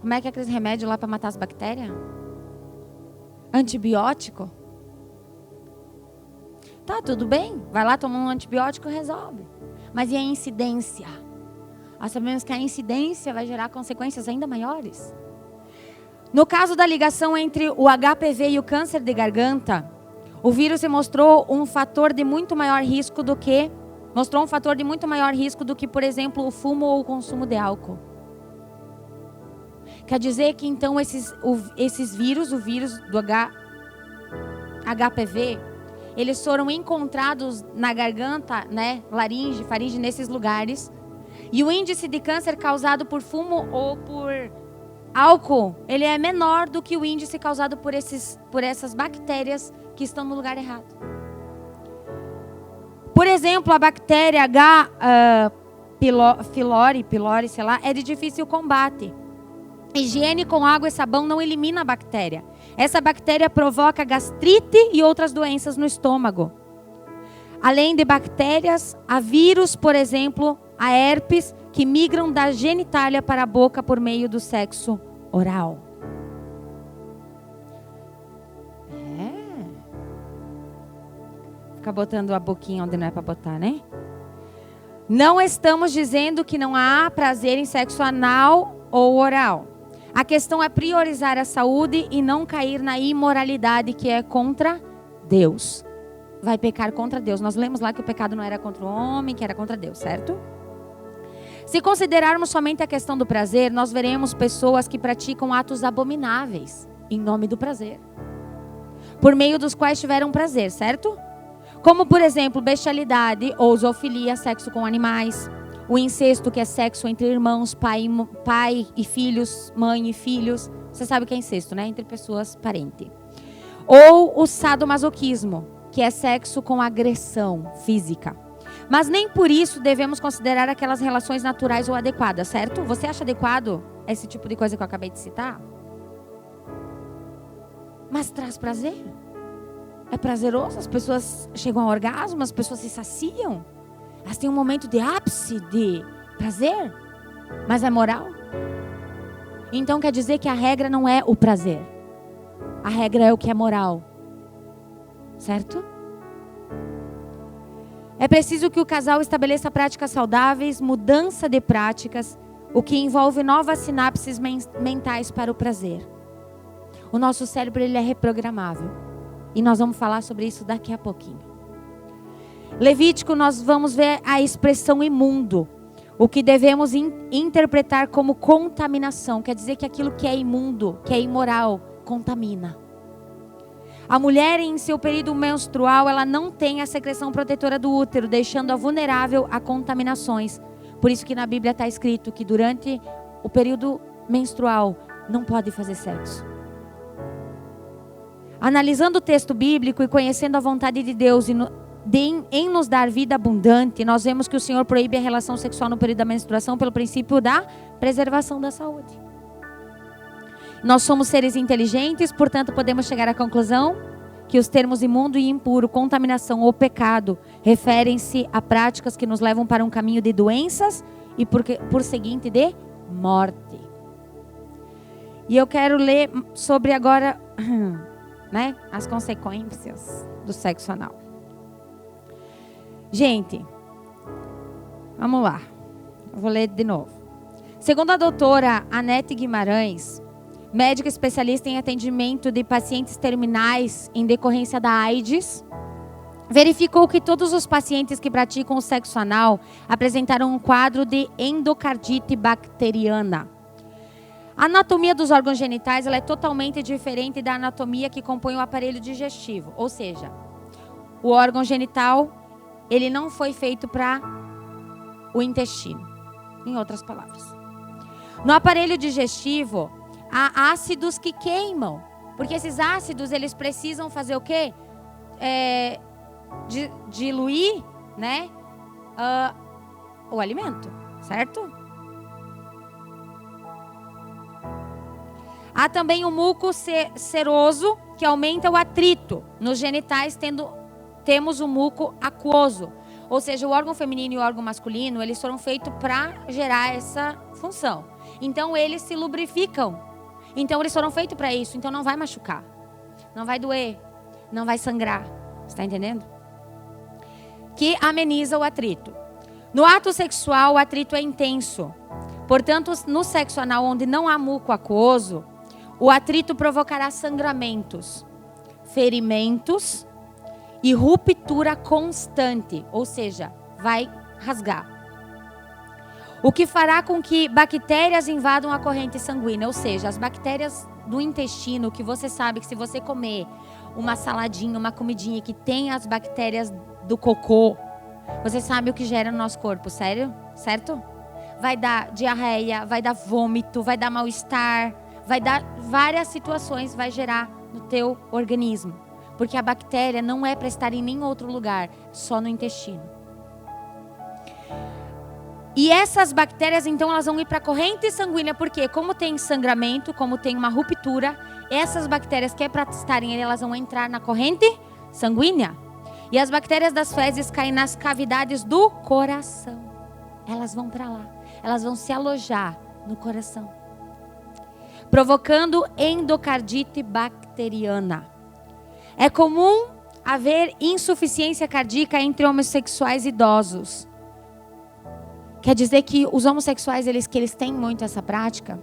Como é que é aqueles remédios lá para matar as bactérias? Antibiótico? Tá, tudo bem. Vai lá tomar um antibiótico e resolve. Mas e a incidência? Nós sabemos que a incidência vai gerar consequências ainda maiores. No caso da ligação entre o HPV e o câncer de garganta, o vírus se mostrou um fator de muito maior risco do que... por exemplo, o fumo ou o consumo de álcool. Quer dizer que, então, esses vírus, o vírus do HPV, eles foram encontrados na garganta, né, laringe, faringe, nesses lugares. E o índice de câncer causado por fumo ou por álcool, ele é menor do que o índice causado por essas bactérias que estão no lugar errado. Por exemplo, a bactéria H. pylori, sei lá, é de difícil combate. Higiene com água e sabão não elimina a bactéria. Essa bactéria provoca gastrite e outras doenças no estômago. Além de bactérias, há vírus, por exemplo, a herpes, que migram da genitália para a boca por meio do sexo oral. Fica botando a boquinha onde não é para botar, né? Não estamos dizendo que não há prazer em sexo anal ou oral. A questão é priorizar a saúde e não cair na imoralidade que é contra Deus. Vai pecar contra Deus. Nós lemos lá que o pecado não era contra o homem, que era contra Deus, certo? Se considerarmos somente a questão do prazer, nós veremos pessoas que praticam atos abomináveis em nome do prazer, por meio dos quais tiveram prazer, certo? Como, por exemplo, bestialidade ou zoofilia, sexo com animais. O incesto, que é sexo entre irmãos, pai e filhos, mãe e filhos. Você sabe o que é incesto, né? Entre pessoas parentes. Ou o sadomasoquismo, que é sexo com agressão física. Mas nem por isso devemos considerar aquelas relações naturais ou adequadas, certo? Você acha adequado esse tipo de coisa que eu acabei de citar? Mas traz prazer? É prazeroso? As pessoas chegam ao orgasmo, as pessoas se saciam? Elas têm um momento de ápice de prazer? Mas é moral? Então quer dizer que a regra não é o prazer. A regra é o que é moral. Certo? É preciso que o casal estabeleça práticas saudáveis, mudança de práticas, o que envolve novas sinapses mentais para o prazer. O nosso cérebro ele é reprogramável. E nós vamos falar sobre isso daqui a pouquinho. Levítico, nós vamos ver a expressão imundo. O que devemos interpretar como contaminação. Quer dizer que aquilo que é imundo, que é imoral, contamina. A mulher em seu período menstrual, ela não tem a secreção protetora do útero, deixando-a vulnerável a contaminações. Por isso que na Bíblia está escrito que durante o período menstrual não pode fazer sexo. Analisando o texto bíblico e conhecendo a vontade de Deus em nos dar vida abundante, nós vemos que o Senhor proíbe a relação sexual no período da menstruação pelo princípio da preservação da saúde. Nós somos seres inteligentes, portanto podemos chegar à conclusão que os termos imundo e impuro, contaminação ou pecado referem-se a práticas que nos levam para um caminho de doenças e por seguinte de morte. E eu quero ler sobre agora, né, as consequências do sexo anal. Gente, vamos lá. Eu vou ler de novo. Segundo a doutora Anete Guimarães, médica especialista em atendimento de pacientes terminais em decorrência da AIDS, verificou que todos os pacientes que praticam o sexo anal apresentaram um quadro de endocardite bacteriana. A anatomia dos órgãos genitais ela é totalmente diferente da anatomia que compõe o aparelho digestivo. Ou seja, o órgão genital ele não foi feito para o intestino. Em outras palavras. No aparelho digestivo, há ácidos que queimam. Porque esses ácidos, eles precisam fazer o quê? Diluir, né, o alimento, certo? Há também o muco seroso, que aumenta o atrito. Nos genitais temos o muco aquoso. Ou seja, o órgão feminino e o órgão masculino, eles foram feitos para gerar essa função. Então, eles se lubrificam. Então, eles foram feitos para isso. Então, não vai machucar. Não vai doer. Não vai sangrar. Você está entendendo? Que ameniza o atrito. No ato sexual, o atrito é intenso. Portanto, no sexo anal, onde não há muco aquoso, o atrito provocará sangramentos, ferimentos e ruptura constante, ou seja, vai rasgar. O que fará com que bactérias invadam a corrente sanguínea, ou seja, as bactérias do intestino, que você sabe que se você comer uma saladinha, uma comidinha que tem as bactérias do cocô, você sabe o que gera no nosso corpo, sério? Certo? Vai dar diarreia, vai dar vômito, vai dar mal-estar, vai dar várias situações, vai gerar no teu organismo. Porque a bactéria não é para estar em nenhum outro lugar, só no intestino. E essas bactérias, então, elas vão ir para a corrente sanguínea, porque como tem sangramento, como tem uma ruptura, essas bactérias que é para estarem, elas vão entrar na corrente sanguínea. E as bactérias das fezes caem nas cavidades do coração. Elas vão para lá, elas vão se alojar no coração, provocando endocardite bacteriana. É comum haver insuficiência cardíaca entre homossexuais idosos. Quer dizer que os homossexuais, eles têm muito essa prática,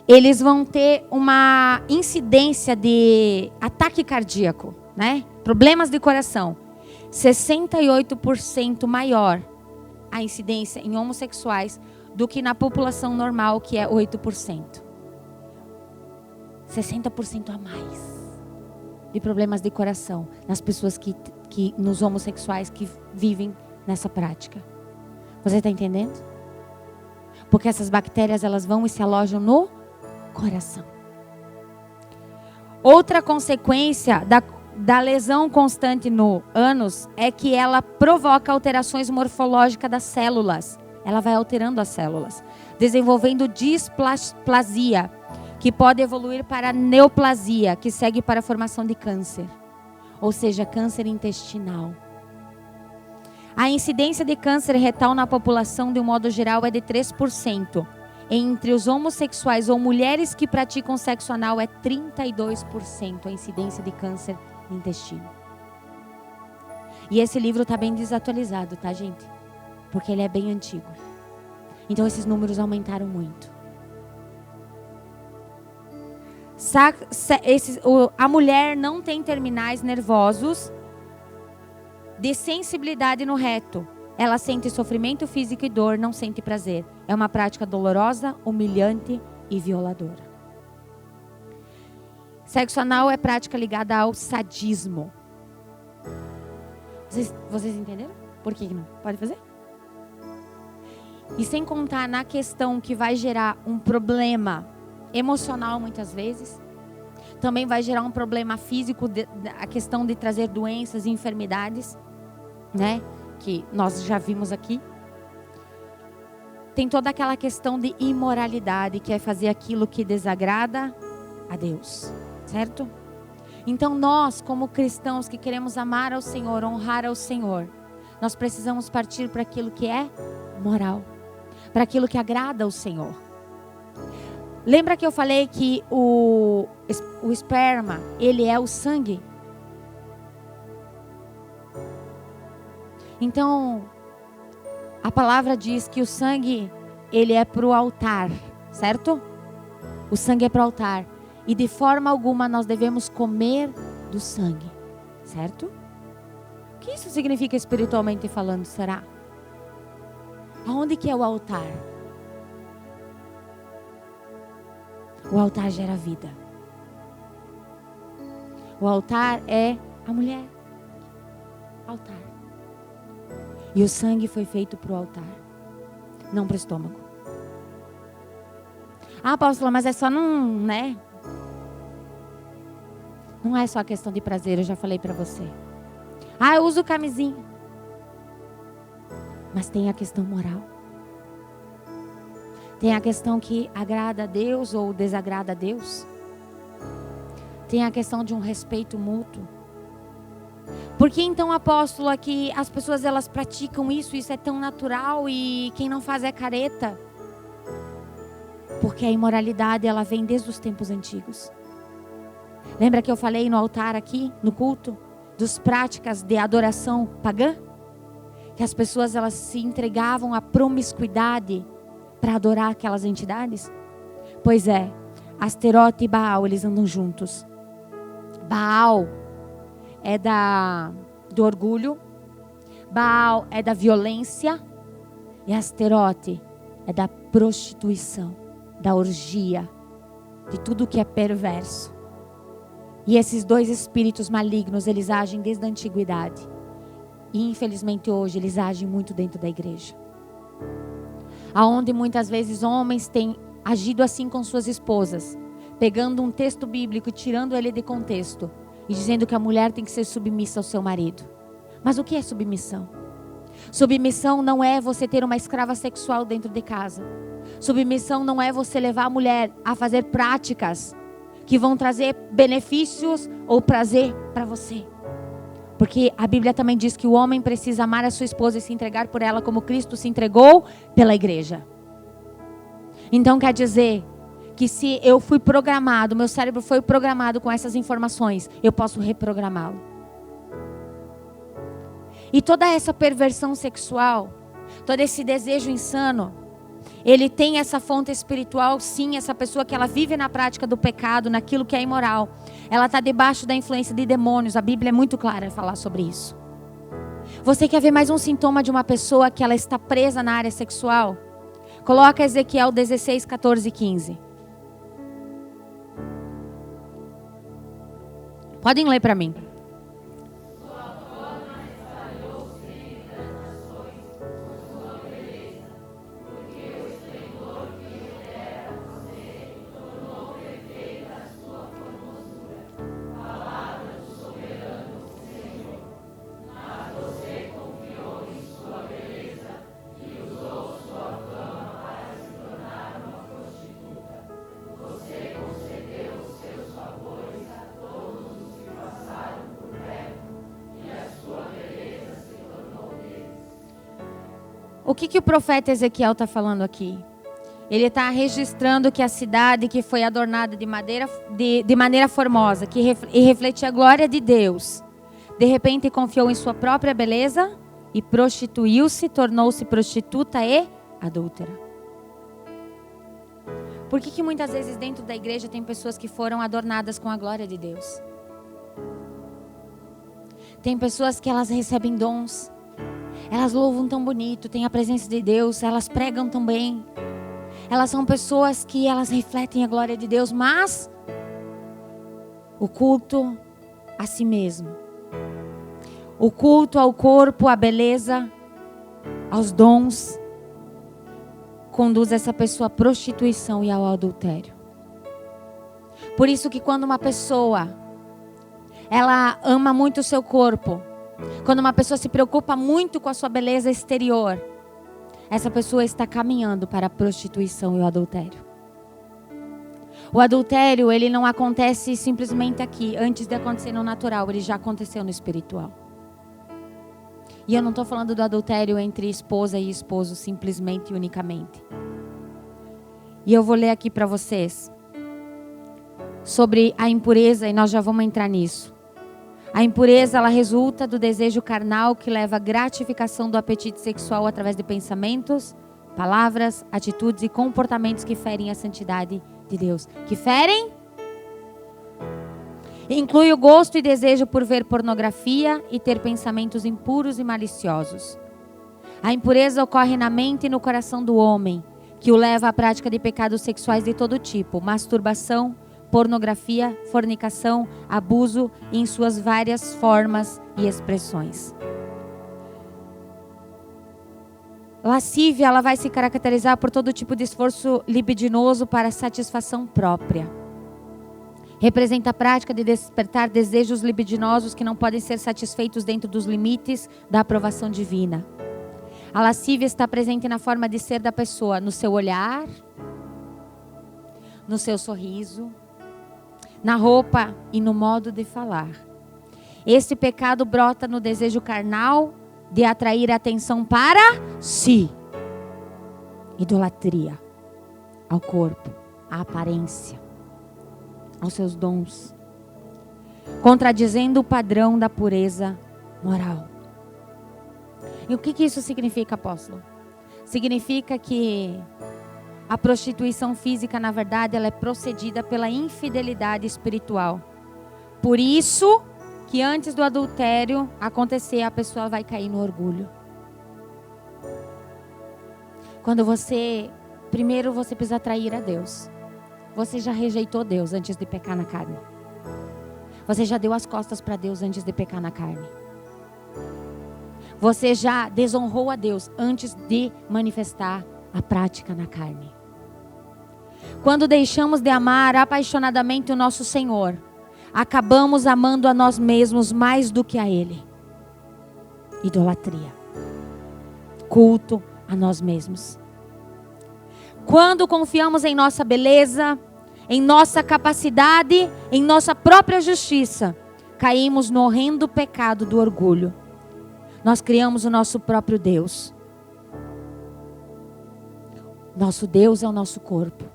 eles vão ter uma incidência de ataque cardíaco, né? Problemas de coração. 68% maior a incidência em homossexuais do que na população normal, que é 8%. 60% a mais de problemas de coração nas pessoas nos homossexuais que vivem nessa prática. Você está entendendo? Porque essas bactérias, elas vão e se alojam no coração. Outra consequência da lesão constante no ânus é que ela provoca alterações morfológicas das células. Ela vai alterando as células, desenvolvendo displasia, que pode evoluir para neoplasia, que segue para a formação de câncer. Ou seja, câncer intestinal. A incidência de câncer retal na população, de um modo geral, é de 3%. Entre os homossexuais ou mulheres que praticam sexo anal, é 32% a incidência de câncer no intestino. E esse livro está bem desatualizado, tá, gente? Porque ele é bem antigo. Então, esses números aumentaram muito. A mulher não tem terminais nervosos de sensibilidade no reto. Ela sente sofrimento físico e dor, não sente prazer. É uma prática dolorosa, humilhante e violadora. Sexo anal é prática ligada ao sadismo. Vocês entenderam? Por que não? Pode fazer? E sem contar na questão que vai gerar um problema emocional muitas vezes. Também vai gerar um problema físico, a questão de trazer doenças e enfermidades, né? Que nós já vimos aqui. Tem toda aquela questão de imoralidade, que é fazer aquilo que desagrada a Deus, certo? Então nós, como cristãos que queremos amar ao Senhor, honrar ao Senhor, nós precisamos partir para aquilo que é moral, para aquilo que agrada ao Senhor. Lembra que eu falei que o esperma, ele é o sangue? Então, a palavra diz que o sangue, ele é para o altar, certo? O sangue é para o altar. E de forma alguma nós devemos comer do sangue, certo? O que isso significa espiritualmente falando, será? Aonde que é o altar? O altar gera vida. O altar é a mulher. Altar. E o sangue foi feito para o altar, não para o estômago. Ah, apóstola, mas é só não, né? Não é só questão de prazer, eu já falei para você. Ah, eu uso camisinha. Mas tem a questão moral. Tem a questão que agrada a Deus ou desagrada a Deus. Tem a questão de um respeito mútuo. Porque então, apóstolo, aqui as pessoas elas praticam isso é tão natural e quem não faz é careta. Porque a imoralidade ela vem desde os tempos antigos. Lembra que eu falei no altar aqui, no culto, das práticas de adoração pagã? Que as pessoas elas se entregavam à promiscuidade para adorar aquelas entidades? Pois é, Asterote e Baal, eles andam juntos. Baal é do orgulho, Baal é da violência e Asterote é da prostituição, da orgia, de tudo que é perverso. E esses dois espíritos malignos, eles agem desde a antiguidade. E infelizmente hoje eles agem muito dentro da igreja. Aonde muitas vezes homens têm agido assim com suas esposas, pegando um texto bíblico e tirando ele de contexto e dizendo que a mulher tem que ser submissa ao seu marido. Mas o que é submissão? Submissão não é você ter uma escrava sexual dentro de casa. Submissão não é você levar a mulher a fazer práticas que vão trazer benefícios ou prazer para você. Porque a Bíblia também diz que o homem precisa amar a sua esposa e se entregar por ela como Cristo se entregou pela igreja. Então quer dizer que se eu fui programado, meu cérebro foi programado com essas informações, eu posso reprogramá-lo. E toda essa perversão sexual, todo esse desejo insano, ele tem essa fonte espiritual, sim, essa pessoa que ela vive na prática do pecado, naquilo que é imoral. Ela está debaixo da influência de demônios, a Bíblia é muito clara em falar sobre isso. Você quer ver mais um sintoma de uma pessoa que ela está presa na área sexual? Coloca Ezequiel 16, 14 e 15. Podem ler para mim. O que o profeta Ezequiel está falando aqui? Ele está registrando que a cidade que foi adornada de maneira formosa, e refletia a glória de Deus, de repente confiou em sua própria beleza e prostituiu-se, tornou-se prostituta e adúltera. Por que muitas vezes dentro da igreja tem pessoas que foram adornadas com a glória de Deus? Tem pessoas que elas recebem dons, elas louvam tão bonito, têm a presença de Deus, elas pregam tão bem. Elas são pessoas que elas refletem a glória de Deus, mas o culto a si mesmo, o culto ao corpo, à beleza, aos dons, conduz essa pessoa à prostituição e ao adultério. Por isso que quando uma pessoa, ela ama muito o seu corpo, quando uma pessoa se preocupa muito com a sua beleza exterior, essa pessoa está caminhando para a prostituição e o adultério. O adultério, ele não acontece simplesmente aqui, antes de acontecer no natural, ele já aconteceu no espiritual. E eu não estou falando do adultério entre esposa e esposo, simplesmente e unicamente. E eu vou ler aqui para vocês sobre a impureza, e nós já vamos entrar nisso. A impureza, ela resulta do desejo carnal que leva à gratificação do apetite sexual através de pensamentos, palavras, atitudes e comportamentos que ferem a santidade de Deus. Que ferem? Inclui o gosto e desejo por ver pornografia e ter pensamentos impuros e maliciosos. A impureza ocorre na mente e no coração do homem, que o leva à prática de pecados sexuais de todo tipo, masturbação, pornografia, fornicação, abuso em suas várias formas e expressões. Lascívia, ela vai se caracterizar por todo tipo de esforço libidinoso para satisfação própria. Representa a prática de despertar desejos libidinosos que não podem ser satisfeitos dentro dos limites da aprovação divina. A lascívia está presente na forma de ser da pessoa, no seu olhar, no seu sorriso, na roupa e no modo de falar. Esse pecado brota no desejo carnal de atrair a atenção para si. Idolatria ao corpo, à aparência, aos seus dons, contradizendo o padrão da pureza moral. E o que isso significa, apóstolo? Significa que a prostituição física, na verdade, ela é procedida pela infidelidade espiritual. Por isso que antes do adultério acontecer, a pessoa vai cair no orgulho. Quando primeiro você precisa atrair a Deus. Você já rejeitou Deus antes de pecar na carne. Você já deu as costas para Deus antes de pecar na carne. Você já desonrou a Deus antes de manifestar a prática na carne. Quando deixamos de amar apaixonadamente o nosso Senhor, acabamos amando a nós mesmos mais do que a Ele. Idolatria. Culto a nós mesmos. Quando confiamos em nossa beleza, em nossa capacidade, em nossa própria justiça, caímos no horrendo pecado do orgulho. Nós criamos o nosso próprio Deus. Nosso Deus é o nosso corpo.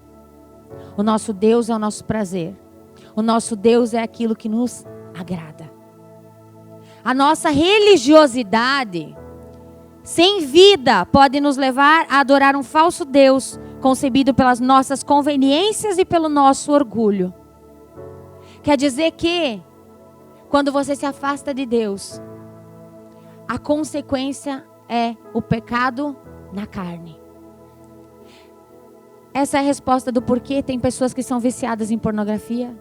O nosso Deus é o nosso prazer. O nosso Deus é aquilo que nos agrada. A nossa religiosidade sem vida pode nos levar a adorar um falso Deus, concebido pelas nossas conveniências e pelo nosso orgulho. Quer dizer que, quando você se afasta de Deus, a consequência é o pecado na carne. Essa é a resposta do porquê tem pessoas que são viciadas em pornografia.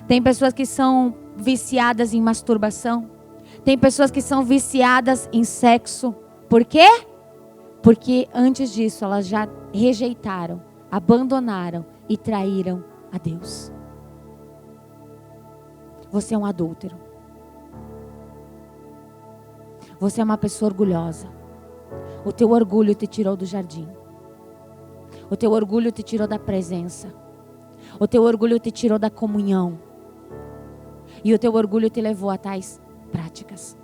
Tem pessoas que são viciadas em masturbação. Tem pessoas que são viciadas em sexo. Por quê? Porque antes disso elas já rejeitaram, abandonaram e traíram a Deus. Você é um adúltero. Você é uma pessoa orgulhosa. O teu orgulho te tirou do jardim. O teu orgulho te tirou da presença. O teu orgulho te tirou da comunhão. E o teu orgulho te levou a tais práticas.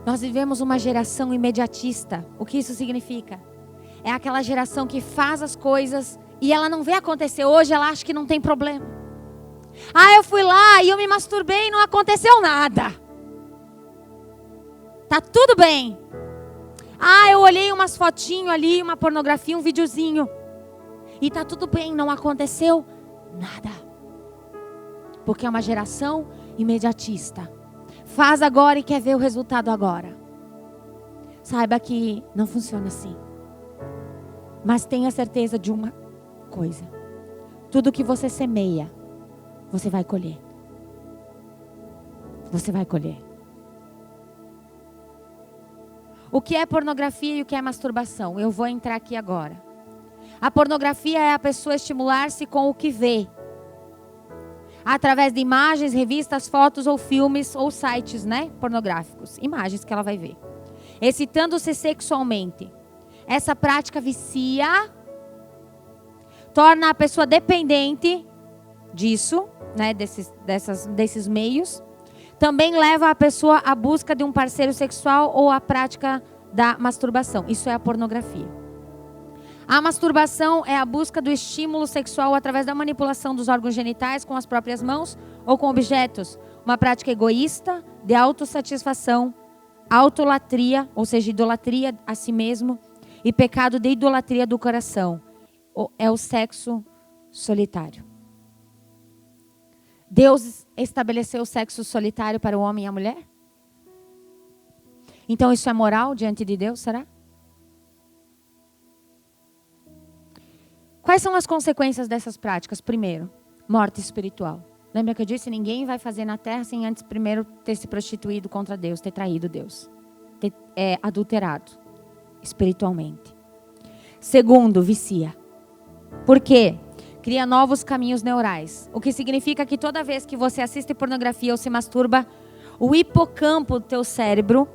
Nós vivemos uma geração imediatista. O que isso significa? É aquela geração que faz as coisas e ela não vê acontecer hoje, ela acha que não tem problema. Ah, eu fui lá e eu me masturbei e não aconteceu nada. Tá tudo bem. Ah, eu olhei umas fotinhos ali, uma pornografia, um videozinho. E tá tudo bem, não aconteceu nada. Porque é uma geração imediatista. Faz agora e quer ver o resultado agora. Saiba que não funciona assim. Mas tenha certeza de uma coisa. Tudo que você semeia, você vai colher. Você vai colher. O que é pornografia e o que é masturbação? Eu vou entrar aqui agora. A pornografia é a pessoa estimular-se com o que vê, através de imagens, revistas, fotos ou filmes ou sites, né, pornográficos. Imagens que ela vai ver. Excitando-se sexualmente. Essa prática vicia, torna a pessoa dependente disso, né, desses meios. Também leva a pessoa à busca de um parceiro sexual ou à prática da masturbação. Isso é a pornografia. A masturbação é a busca do estímulo sexual através da manipulação dos órgãos genitais com as próprias mãos ou com objetos. Uma prática egoísta, de autossatisfação, autolatria, ou seja, idolatria a si mesmo, e pecado de idolatria do coração. É o sexo solitário. Deus estabeleceu o sexo solitário para o homem e a mulher? Então isso é moral diante de Deus, será? Quais são as consequências dessas práticas? Primeiro, morte espiritual. Lembra que eu disse? Ninguém vai fazer na terra sem antes primeiro ter se prostituído contra Deus, ter traído Deus, ter adulterado espiritualmente. Segundo, vicia. Por quê? Cria novos caminhos neurais. O que significa que toda vez que você assiste pornografia ou se masturba, o hipocampo do teu cérebro,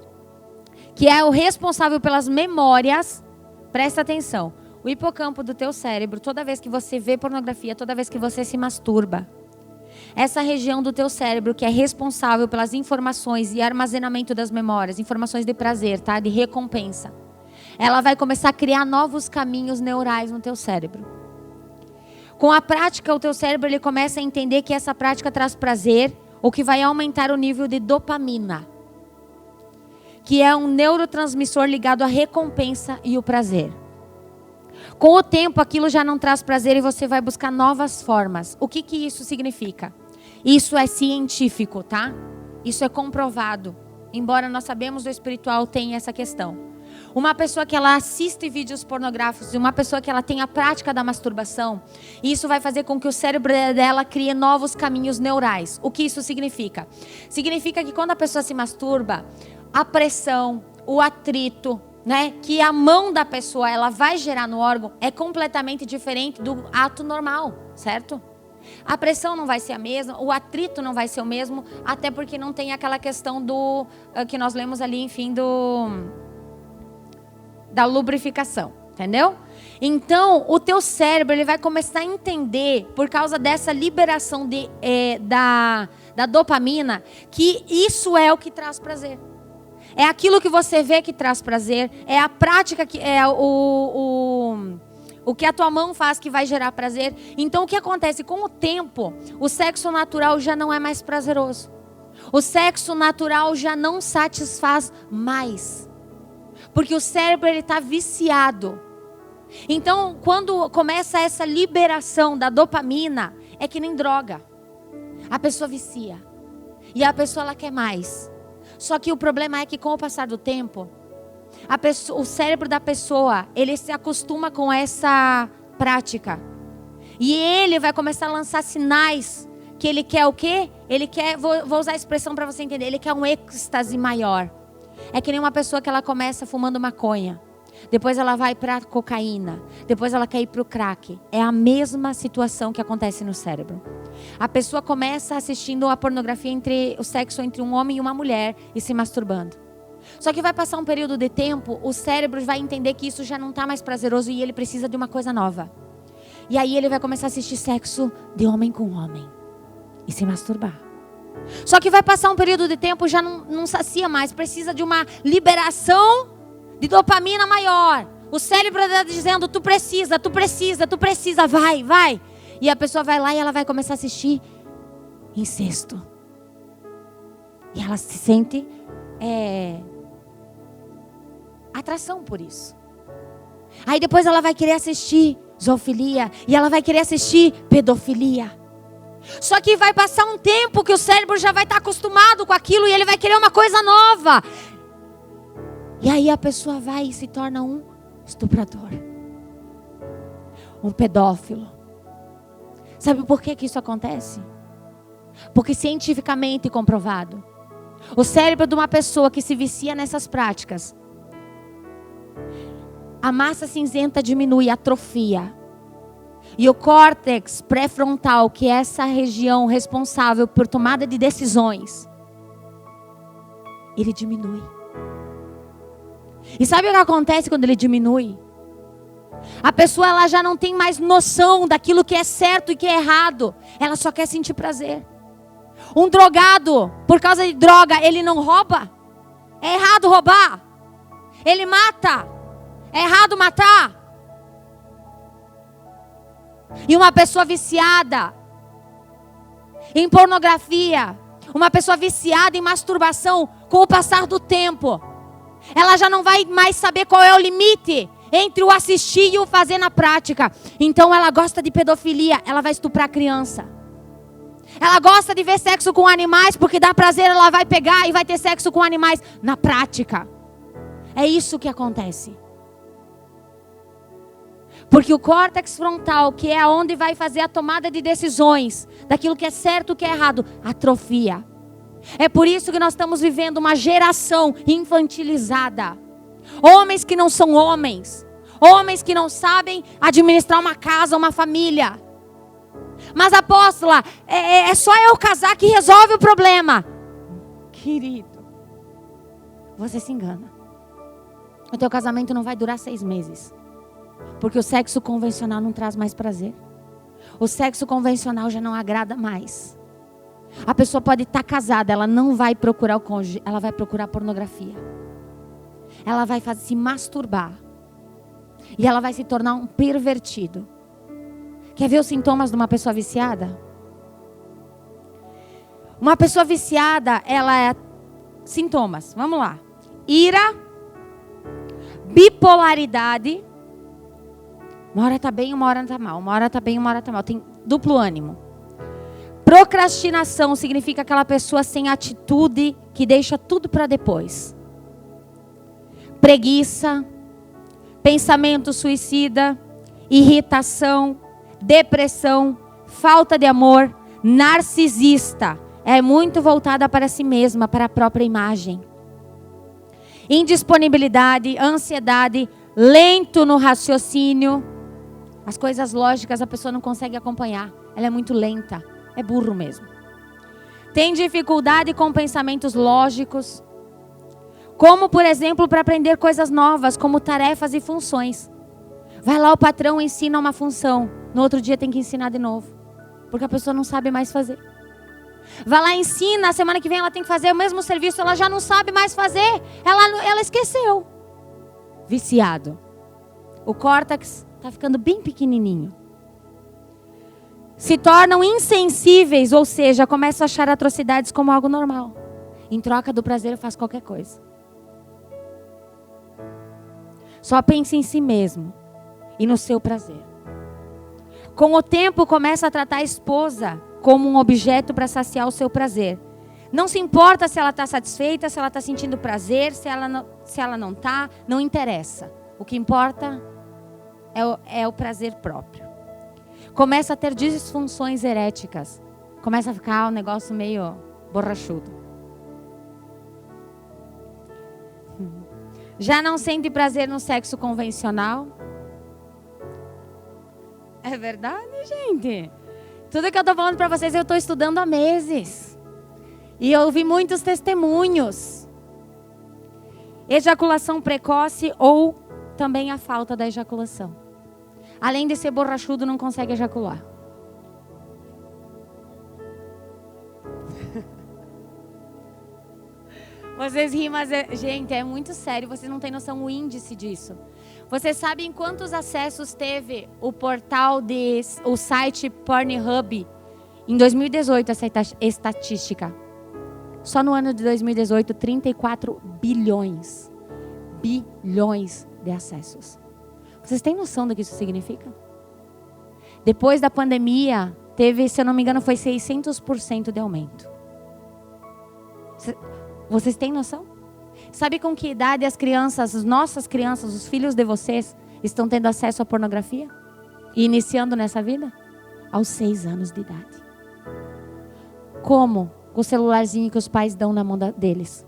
que é o responsável pelas memórias, presta atenção. O hipocampo do teu cérebro, toda vez que você vê pornografia, toda vez que você se masturba, essa região do teu cérebro que é responsável pelas informações e armazenamento das memórias, informações de prazer, tá? De recompensa, ela vai começar a criar novos caminhos neurais no teu cérebro. Com a prática, o teu cérebro ele começa a entender que essa prática traz prazer, o que vai aumentar o nível de dopamina, que é um neurotransmissor ligado à recompensa e o prazer. Com o tempo, aquilo já não traz prazer e você vai buscar novas formas. O que isso significa? Isso é científico, tá? Isso é comprovado. Embora nós sabemos do espiritual tem essa questão. Uma pessoa que ela assiste vídeos pornográficos e uma pessoa que ela tem a prática da masturbação, isso vai fazer com que o cérebro dela crie novos caminhos neurais. O que isso significa? Significa que quando a pessoa se masturba, a pressão, o atrito, né, que a mão da pessoa ela vai gerar no órgão é completamente diferente do ato normal, certo? A pressão não vai ser a mesma, o atrito não vai ser o mesmo, até porque não tem aquela questão do que nós lemos ali, enfim, da lubrificação, entendeu? Então, o teu cérebro ele vai começar a entender, por causa dessa liberação da dopamina, que isso é o que traz prazer. É aquilo que você vê que traz prazer, é a prática que é o que a tua mão faz que vai gerar prazer. Então, o que acontece? Com o tempo, o sexo natural já não é mais prazeroso. O sexo natural já não satisfaz mais. Porque o cérebro está viciado. Então, quando começa essa liberação da dopamina, é que nem droga. A pessoa vicia. E a pessoa ela quer mais. Só que o problema é que com o passar do tempo, o cérebro da pessoa, ele se acostuma com essa prática. E ele vai começar a lançar sinais que ele quer o quê? Ele quer, vou usar a expressão para você entender, ele quer um êxtase maior. É que nem uma pessoa que ela começa fumando maconha. Depois ela vai para cocaína. Depois ela quer ir para o crack. É a mesma situação que acontece no cérebro. A pessoa começa assistindo a pornografia o sexo entre um homem e uma mulher e se masturbando. Só que vai passar um período de tempo, o cérebro vai entender que isso já não está mais prazeroso e ele precisa de uma coisa nova. E aí ele vai começar a assistir sexo de homem com homem e se masturbar. Só que vai passar um período de tempo, já não sacia mais, precisa de uma liberação de dopamina maior. O cérebro está dizendo, tu precisa, vai. E a pessoa vai lá e ela vai começar a assistir incesto. E ela se sente atração por isso. Aí depois ela vai querer assistir zoofilia e ela vai querer assistir pedofilia. Só que vai passar um tempo que o cérebro já vai estar acostumado com aquilo e ele vai querer uma coisa nova. E aí a pessoa vai e se torna um estuprador, um pedófilo. Sabe por que isso acontece? Porque cientificamente comprovado, o cérebro de uma pessoa que se vicia nessas práticas, a massa cinzenta diminui, atrofia. E o córtex pré-frontal, que é essa região responsável por tomada de decisões, ele diminui. E sabe o que acontece quando ele diminui? A pessoa ela já não tem mais noção daquilo que é certo e que é errado. Ela só quer sentir prazer. Um drogado, por causa de droga, ele não rouba. É errado roubar. Ele mata. É errado matar. E uma pessoa viciada em pornografia, uma pessoa viciada em masturbação, com o passar do tempo, ela já não vai mais saber qual é o limite entre o assistir e o fazer na prática. Então ela gosta de pedofilia, ela vai estuprar a criança. Ela gosta de ver sexo com animais, porque dá prazer, ela vai pegar e vai ter sexo com animais na prática. É isso que acontece. Porque o córtex frontal, que é onde vai fazer a tomada de decisões, daquilo que é certo e o que é errado, atrofia. É por isso que nós estamos vivendo uma geração infantilizada. Homens que não são homens. Homens que não sabem administrar uma casa, uma família. Mas apóstola, é só eu casar que resolve o problema. Querido, você se engana. O teu casamento não vai durar 6 meses. Porque o sexo convencional não traz mais prazer. O sexo convencional já não agrada mais. A pessoa pode estar casada, ela não vai procurar o cônjuge, ela vai procurar pornografia. Ela vai se masturbar. E ela vai se tornar um pervertido. Quer ver os sintomas de uma pessoa viciada? Uma pessoa viciada, ela é... Sintomas, vamos lá. Ira, bipolaridade. Uma hora está bem, uma hora está mal. Uma hora está bem, uma hora está mal. Tem duplo ânimo. Procrastinação significa aquela pessoa sem atitude, que deixa tudo para depois. Preguiça, pensamento suicida, irritação, depressão, falta de amor, narcisista. É muito voltada para si mesma, para a própria imagem. Indisponibilidade, ansiedade, lento no raciocínio. As coisas lógicas a pessoa não consegue acompanhar. Ela é muito lenta. É burro mesmo. Tem dificuldade com pensamentos lógicos. Como, por exemplo, para aprender coisas novas, como tarefas e funções. Vai lá, o patrão ensina uma função. No outro dia tem que ensinar de novo. Porque a pessoa não sabe mais fazer. Vai lá, ensina. A semana que vem ela tem que fazer o mesmo serviço. Ela já não sabe mais fazer. Ela esqueceu. Viciado. O córtex está ficando bem pequenininho. Se tornam insensíveis, ou seja, começam a achar atrocidades como algo normal. Em troca do prazer eu faço qualquer coisa. Só pensa em si mesmo e no seu prazer. Com o tempo começa a tratar a esposa como um objeto para saciar o seu prazer. Não se importa se ela está satisfeita, se ela está sentindo prazer, se ela não está, não interessa. O que importa é o prazer próprio. Começa a ter disfunções eréticas. Começa a ficar um negócio meio borrachudo. Já não sente prazer no sexo convencional? É verdade, gente? Tudo que eu estou falando para vocês, eu estou estudando há meses. E eu ouvi muitos testemunhos. Ejaculação precoce ou também a falta da ejaculação. Além de ser borrachudo, não consegue ejacular. Vocês riem, mas, gente, é muito sério. Vocês não têm noção o índice disso. Vocês sabem quantos acessos teve o portal o site Pornhub em 2018, essa estatística? Só no ano de 2018, 34 bilhões. Bilhões de acessos. Vocês têm noção do que isso significa? Depois da pandemia, teve, se eu não me engano, foi 600% de aumento. Vocês têm noção? Sabe com que idade as crianças, as nossas crianças, os filhos de vocês, estão tendo acesso à pornografia? E iniciando nessa vida? Aos 6 anos de idade. Como? Com o celularzinho que os pais dão na mão deles.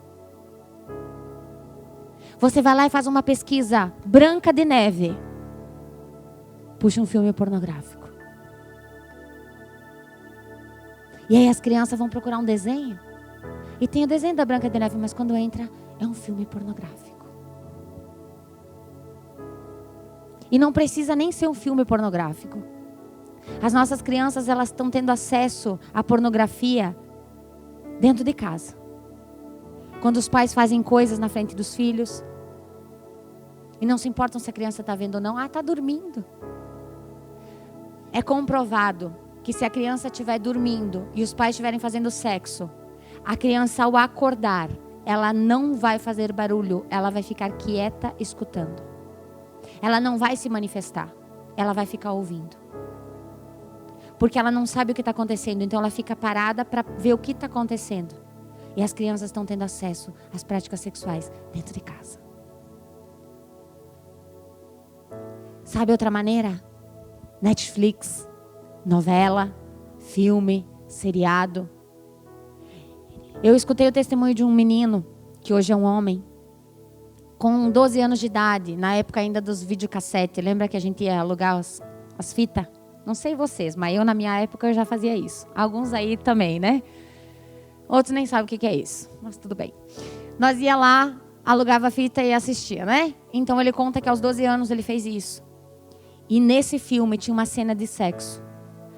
Você vai lá e faz uma pesquisa, Branca de Neve. Puxa um filme pornográfico. E aí as crianças vão procurar um desenho. E tem o desenho da Branca de Neve, mas quando entra, é um filme pornográfico. E não precisa nem ser um filme pornográfico. As nossas crianças, elas estão tendo acesso à pornografia dentro de casa. Quando os pais fazem coisas na frente dos filhos. E não se importam se a criança está vendo ou não. Está dormindo. É comprovado que se a criança estiver dormindo e os pais estiverem fazendo sexo, a criança ao acordar, ela não vai fazer barulho. Ela vai ficar quieta escutando. Ela não vai se manifestar. Ela vai ficar ouvindo. Porque ela não sabe o que está acontecendo. Então ela fica parada para ver o que está acontecendo. E as crianças estão tendo acesso às práticas sexuais dentro de casa. Sabe outra maneira? Netflix, novela, filme, seriado. Eu escutei o testemunho de um menino, que hoje é um homem, com 12 anos de idade, na época ainda dos videocassete. Lembra que a gente ia alugar as fitas? Não sei vocês, mas eu na minha época eu já fazia isso. Alguns aí também, né? Outros nem sabem o que é isso, mas tudo bem. Nós ia lá, alugava a fita e assistia, né? Então ele conta que aos 12 anos ele fez isso. E nesse filme tinha uma cena de sexo.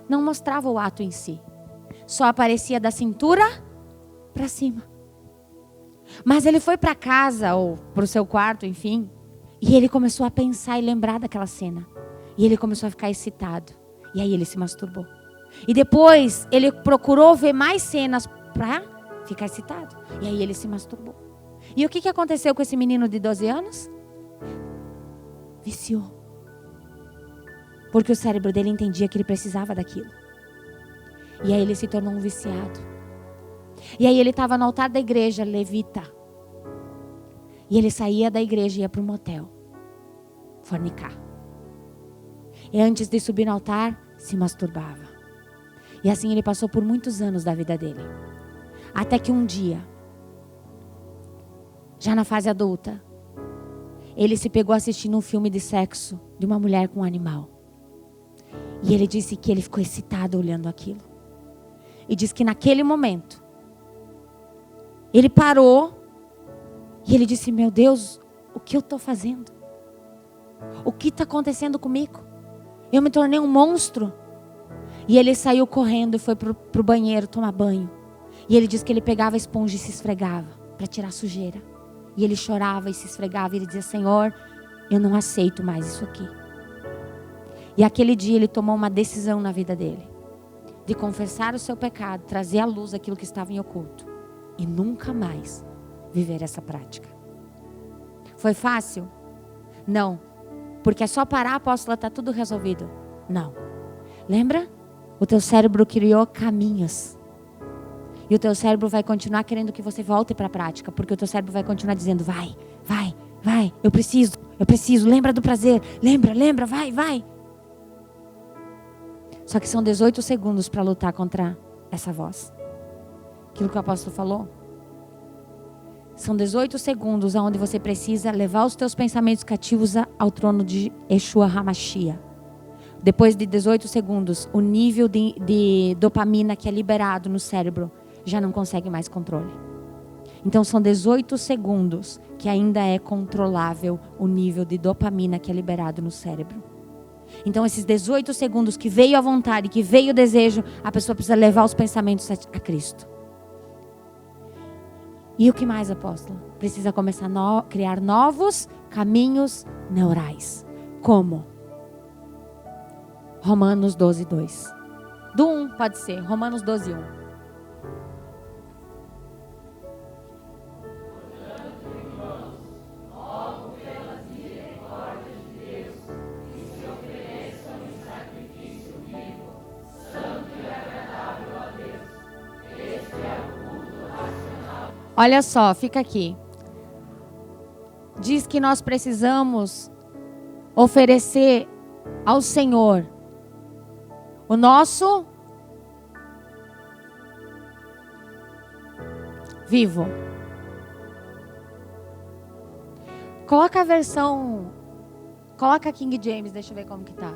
Não mostrava o ato em si. Só aparecia da cintura para cima. Mas ele foi para casa ou para o seu quarto, enfim. E ele começou a pensar e lembrar daquela cena. E ele começou a ficar excitado. E aí ele se masturbou. E depois ele procurou ver mais cenas para ficar excitado. E aí ele se masturbou. E o que aconteceu com esse menino de 12 anos? Viciou. Porque o cérebro dele entendia que ele precisava daquilo. E aí ele se tornou um viciado. E aí ele estava no altar da igreja, levita. E ele saía da igreja e ia para um motel. Fornicar. E antes de subir no altar, se masturbava. E assim ele passou por muitos anos da vida dele. Até que um dia, já na fase adulta, ele se pegou assistindo um filme de sexo de uma mulher com um animal. E ele disse que ele ficou excitado olhando aquilo. E disse que naquele momento, ele parou e ele disse: meu Deus, o que eu estou fazendo? O que está acontecendo comigo? Eu me tornei um monstro. E ele saiu correndo e foi para o banheiro tomar banho. E ele disse que ele pegava a esponja e se esfregava para tirar a sujeira. E ele chorava e se esfregava e ele dizia: Senhor, eu não aceito mais isso aqui. E aquele dia ele tomou uma decisão na vida dele. De confessar o seu pecado, trazer à luz aquilo que estava em oculto. E nunca mais viver essa prática. Foi fácil? Não. Porque é só parar, apóstola, está tudo resolvido. Não. Lembra? O teu cérebro criou caminhos. E o teu cérebro vai continuar querendo que você volte para a prática. Porque o teu cérebro vai continuar dizendo: vai, vai, vai, eu preciso, lembra do prazer. Lembra, vai. Só que são 18 segundos para lutar contra essa voz. Aquilo que o apóstolo falou. São 18 segundos onde você precisa levar os teus pensamentos cativos ao trono de Yeshua HaMashiach. Depois de 18 segundos, o nível de dopamina que é liberado no cérebro já não consegue mais controle. Então são 18 segundos que ainda é controlável o nível de dopamina que é liberado no cérebro. Então esses 18 segundos que veio a vontade, que veio o desejo, a pessoa precisa levar os pensamentos a Cristo. E o que mais, apóstolo? Precisa começar a criar novos caminhos neurais. Como? Romanos 12, 2. Do 1 pode ser, Romanos 12, 1. Olha só, fica aqui. Diz que nós precisamos oferecer ao Senhor o nosso vivo. Coloca a versão... Coloca a King James, deixa eu ver como que tá.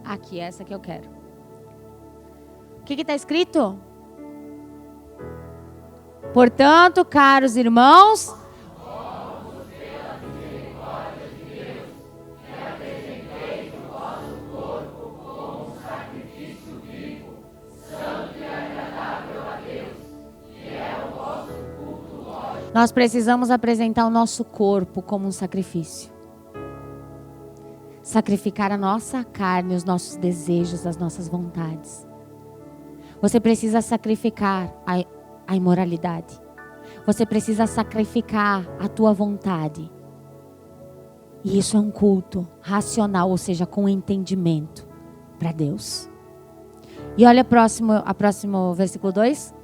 Aqui, essa que eu quero. O que está escrito? Portanto, caros irmãos... Nós precisamos apresentar o nosso corpo como um sacrifício. Sacrificar a nossa carne, os nossos desejos, as nossas vontades. Você precisa sacrificar a imoralidade. Você precisa sacrificar a tua vontade. E isso é um culto racional, ou seja, com entendimento para Deus. E olha a próximo versículo 2.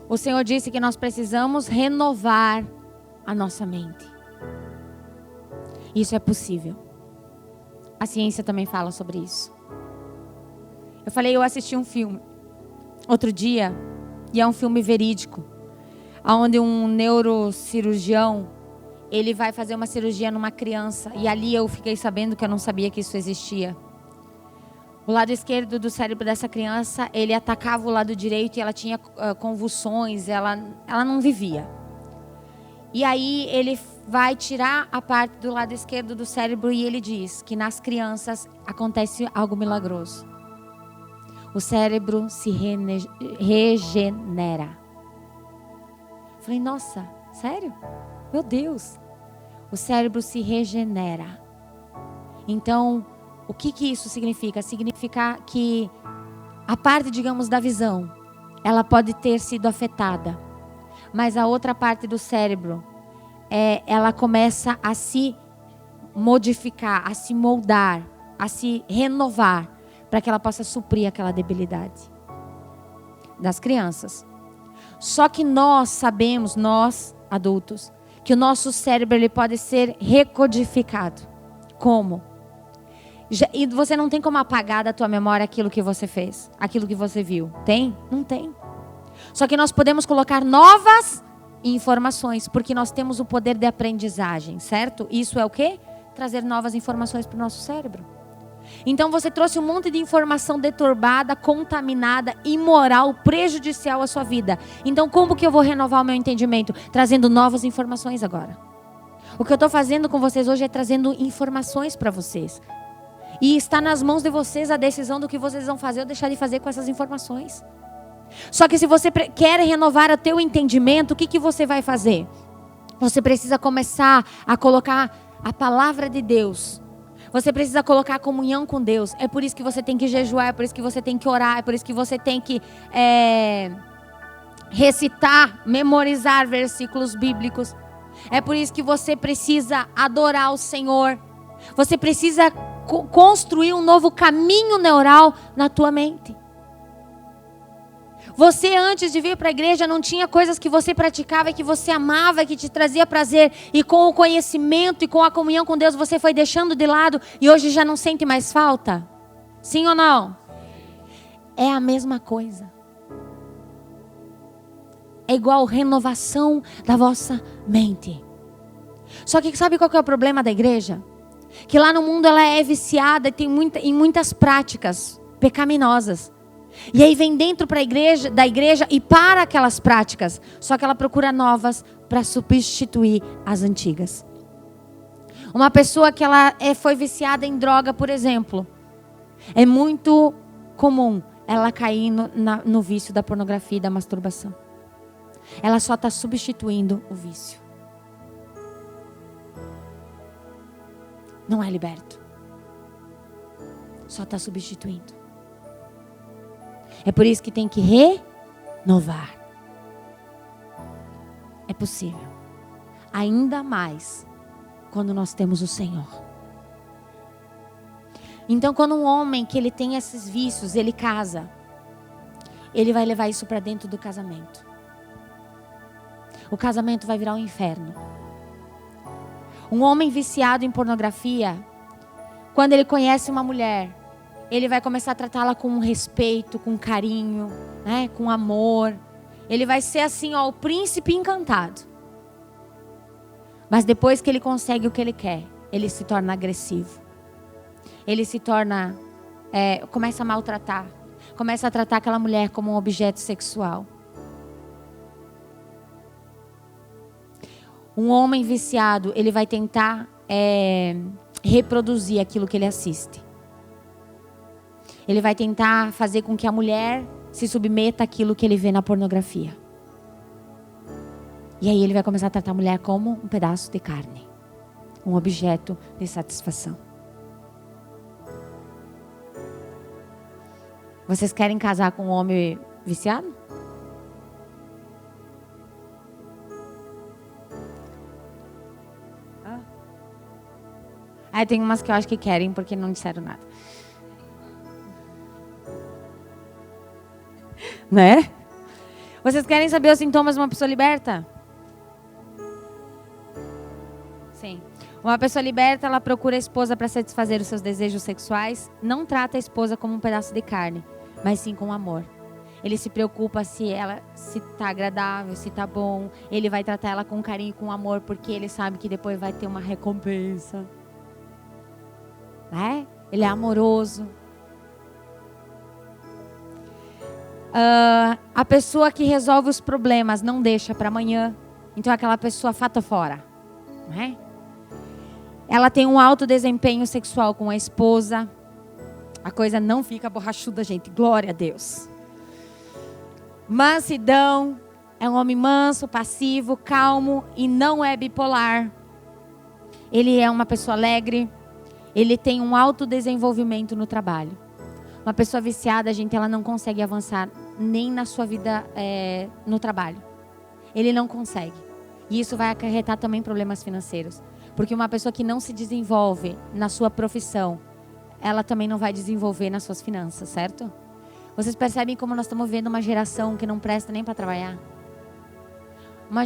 O Senhor disse que nós precisamos renovar a nossa mente. Isso é possível. A ciência também fala sobre isso. Eu assisti um filme outro dia, e é um filme verídico, onde um neurocirurgião, ele vai fazer uma cirurgia numa criança, e ali eu fiquei sabendo que eu não sabia que isso existia. O lado esquerdo do cérebro dessa criança, ele atacava o lado direito e ela tinha convulsões, ela não vivia. E aí ele vai tirar a parte do lado esquerdo do cérebro e ele diz que nas crianças acontece algo milagroso. O cérebro se regenera. Falei, nossa, sério? Meu Deus. O cérebro se regenera. Então, o que isso significa? Significa que a parte, digamos, da visão, ela pode ter sido afetada. Mas a outra parte do cérebro, ela começa a se modificar, a se moldar, a se renovar, para que ela possa suprir aquela debilidade das crianças. Só que nós sabemos, nós adultos, que o nosso cérebro ele pode ser recodificado. Como? E você não tem como apagar da tua memória aquilo que você fez, aquilo que você viu. Tem? Não tem. Só que nós podemos colocar novas informações, porque nós temos o poder de aprendizagem, certo? Isso é o quê? Trazer novas informações para o nosso cérebro. Então você trouxe um monte de informação deturbada, contaminada, imoral, prejudicial à sua vida. Então como que eu vou renovar o meu entendimento? Trazendo novas informações agora. O que eu estou fazendo com vocês hoje é trazendo informações para vocês. E está nas mãos de vocês a decisão do que vocês vão fazer ou deixar de fazer com essas informações. Só que se você quer renovar o teu entendimento, o que você vai fazer? Você precisa começar a colocar a palavra de Deus. Você precisa colocar a comunhão com Deus. É por isso que você tem que jejuar, é por isso que você tem que orar, é por isso que você tem que recitar, memorizar versículos bíblicos. É por isso que você precisa adorar o Senhor. Você precisa construir um novo caminho neural na tua mente. Você antes de vir para a igreja não tinha coisas que você praticava, que você amava, que te trazia prazer. E com o conhecimento e com a comunhão com Deus você foi deixando de lado e hoje já não sente mais falta? Sim ou não? É a mesma coisa. É igual renovação da vossa mente. Só que sabe qual que é o problema da igreja? Que lá no mundo ela é viciada e tem em muitas práticas pecaminosas. E aí vem dentro da igreja e para aquelas práticas. Só que ela procura novas para substituir as antigas. Uma pessoa que foi viciada em droga, por exemplo. É muito comum ela cair no vício da pornografia e da masturbação. Ela só está substituindo o vício. Não é liberto. Só está substituindo. É por isso que tem que renovar. É possível. Ainda mais quando nós temos o Senhor. Então, quando um homem que ele tem esses vícios, ele casa, ele vai levar isso para dentro do casamento. o casamento vai virar um inferno. Um homem viciado em pornografia, quando ele conhece uma mulher, ele vai começar a tratá-la com respeito, com carinho, né, com amor. Ele vai ser assim, ó, o príncipe encantado. Mas depois que ele consegue o que ele quer, ele se torna agressivo. Ele se torna, começa a maltratar. Começa a tratar aquela mulher como um objeto sexual. Um homem viciado, ele vai tentar reproduzir aquilo que ele assiste. Ele vai tentar fazer com que a mulher se submeta àquilo que ele vê na pornografia. E aí ele vai começar a tratar a mulher como um pedaço de carne. Um objeto de satisfação. Vocês querem casar com um homem viciado? Aí tem umas que eu acho que querem porque não disseram nada. Né? Vocês querem saber os sintomas de uma pessoa liberta? Sim. Uma pessoa liberta, ela procura a esposa para satisfazer os seus desejos sexuais. Não trata a esposa como um pedaço de carne, mas sim com amor. Ele se preocupa se está agradável, se está bom. Ele vai tratar ela com carinho e com amor, porque ele sabe que depois vai ter uma recompensa. Né? Ele é amoroso. A pessoa que resolve os problemas não deixa para amanhã. Então é aquela pessoa fata fora. Né? Ela tem um alto desempenho sexual com a esposa. A coisa não fica borrachuda, gente. Glória a Deus. Mansidão. É um homem manso, passivo, calmo e não é bipolar. Ele é uma pessoa alegre. Ele tem um alto desenvolvimento no trabalho. Uma pessoa viciada, gente, ela não consegue avançar nem na sua vida no trabalho. Ele não consegue. E isso vai acarretar também problemas financeiros. Porque uma pessoa que não se desenvolve na sua profissão, ela também não vai desenvolver nas suas finanças, certo? Vocês percebem como nós estamos vendo uma geração que não presta nem para trabalhar?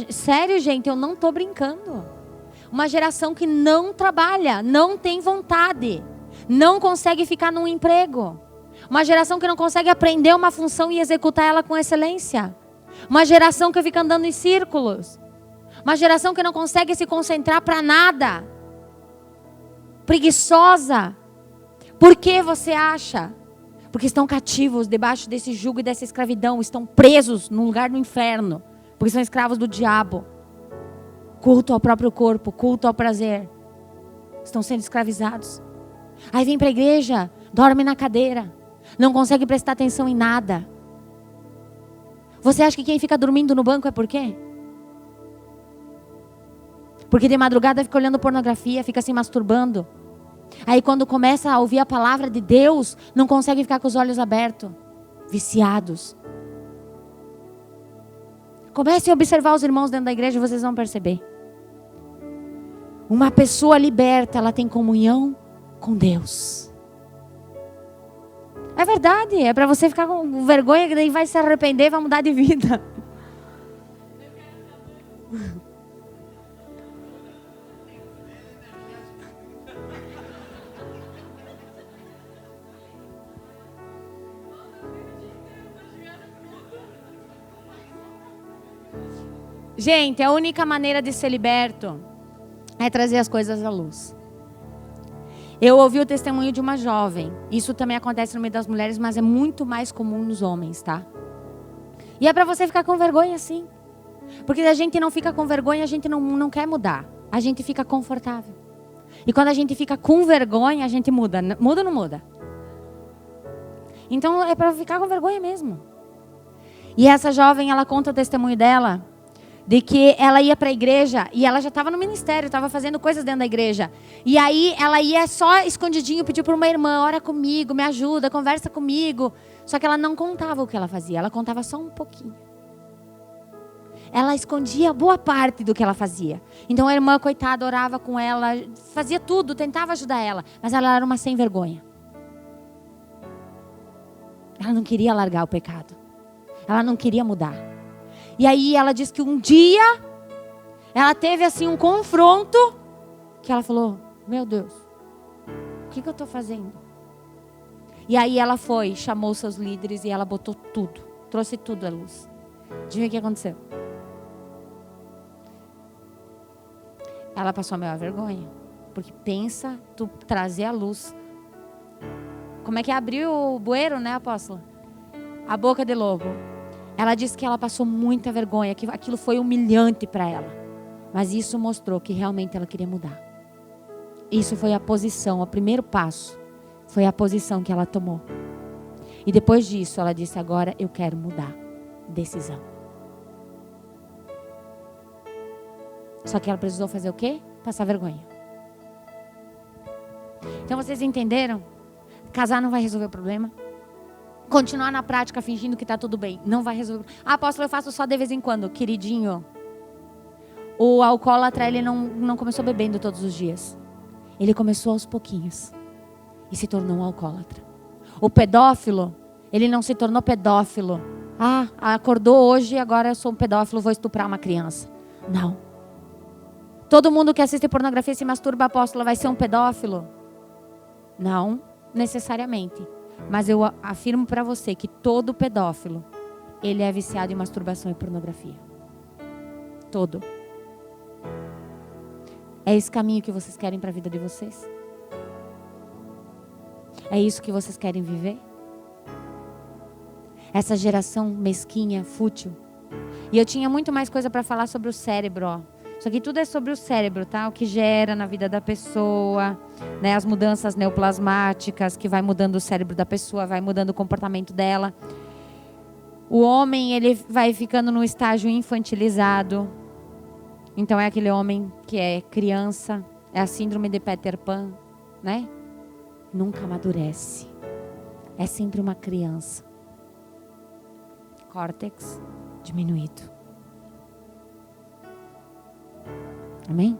Sério, gente, eu não estou brincando. Uma geração que não trabalha, não tem vontade, não consegue ficar num emprego. Uma geração que não consegue aprender uma função e executar ela com excelência. Uma geração que fica andando em círculos. Uma geração que não consegue se concentrar para nada. Preguiçosa. Por que você acha? Porque estão cativos debaixo desse jugo e dessa escravidão. Estão presos num lugar do inferno. Porque são escravos do diabo. Culto ao próprio corpo, culto ao prazer. Estão sendo escravizados. Aí vem para a igreja, dorme na cadeira. Não consegue prestar atenção em nada. Você acha que quem fica dormindo no banco é por quê? Porque de madrugada fica olhando pornografia, fica se masturbando. Aí quando começa a ouvir a palavra de Deus, não consegue ficar com os olhos abertos. Viciados. Comece a observar os irmãos dentro da igreja e vocês vão perceber. Uma pessoa liberta, ela tem comunhão com Deus. É verdade, é para você ficar com vergonha que daí vai se arrepender e vai mudar de vida. Gente, a única maneira de ser liberto é trazer as coisas à luz. Eu ouvi o testemunho de uma jovem. Isso também acontece no meio das mulheres, mas é muito mais comum nos homens, tá? E é para você ficar com vergonha, sim. Porque se a gente não fica com vergonha, a gente não quer mudar. A gente fica confortável. E quando a gente fica com vergonha, a gente muda. Muda ou não muda? Então é para ficar com vergonha mesmo. E essa jovem, ela conta o testemunho dela, de que ela ia para a igreja e ela já estava no ministério, estava fazendo coisas dentro da igreja. E aí ela ia só escondidinho, pediu para uma irmã, ora comigo, me ajuda, conversa comigo. Só que ela não contava o que ela fazia, ela contava só um pouquinho. Ela escondia boa parte do que ela fazia. Então a irmã, coitada, orava com ela, fazia tudo, tentava ajudar ela. Mas ela era uma sem vergonha. Ela não queria largar o pecado. Ela não queria mudar. E aí ela diz que um dia ela teve assim um confronto que ela falou: meu Deus, o que eu estou fazendo? E aí ela foi, chamou seus líderes e ela botou tudo, trouxe tudo à luz. Diga o que aconteceu. Ela passou a maior vergonha. Porque pensa, tu trazer a luz. Como é que abriu o bueiro, né, apóstola? A boca de lobo. Ela disse que ela passou muita vergonha, que aquilo foi humilhante para ela. Mas isso mostrou que realmente ela queria mudar. Isso foi a posição, o primeiro passo. Foi a posição que ela tomou. E depois disso, ela disse: agora eu quero mudar. Decisão. Só que ela precisou fazer o quê? Passar vergonha. Então vocês entenderam? Casar não vai resolver o problema. Continuar na prática fingindo que está tudo bem não vai resolver. Ah, apóstolo, eu faço só de vez em quando. Queridinho, o alcoólatra, ele não começou bebendo todos os dias. Ele começou aos pouquinhos e se tornou um alcoólatra. O pedófilo, ele não se tornou pedófilo. Ah, acordou hoje e agora eu sou um pedófilo, vou estuprar uma criança. Não. Todo mundo que assiste pornografia e se masturba, apóstola, vai ser um pedófilo? Não, necessariamente. Mas eu afirmo para você que todo pedófilo, ele é viciado em masturbação e pornografia. Todo. É esse caminho que vocês querem para a vida de vocês? É isso que vocês querem viver? Essa geração mesquinha, fútil. E eu tinha muito mais coisa para falar sobre o cérebro, ó. Isso aqui tudo é sobre o cérebro, tá? O que gera na vida da pessoa, né? As mudanças neoplasmáticas, que vai mudando o cérebro da pessoa, vai mudando o comportamento dela. O homem, ele vai ficando no estágio infantilizado. Então é aquele homem que é criança, é a síndrome de Peter Pan, né? Nunca amadurece. É sempre uma criança. Córtex diminuído. Amém?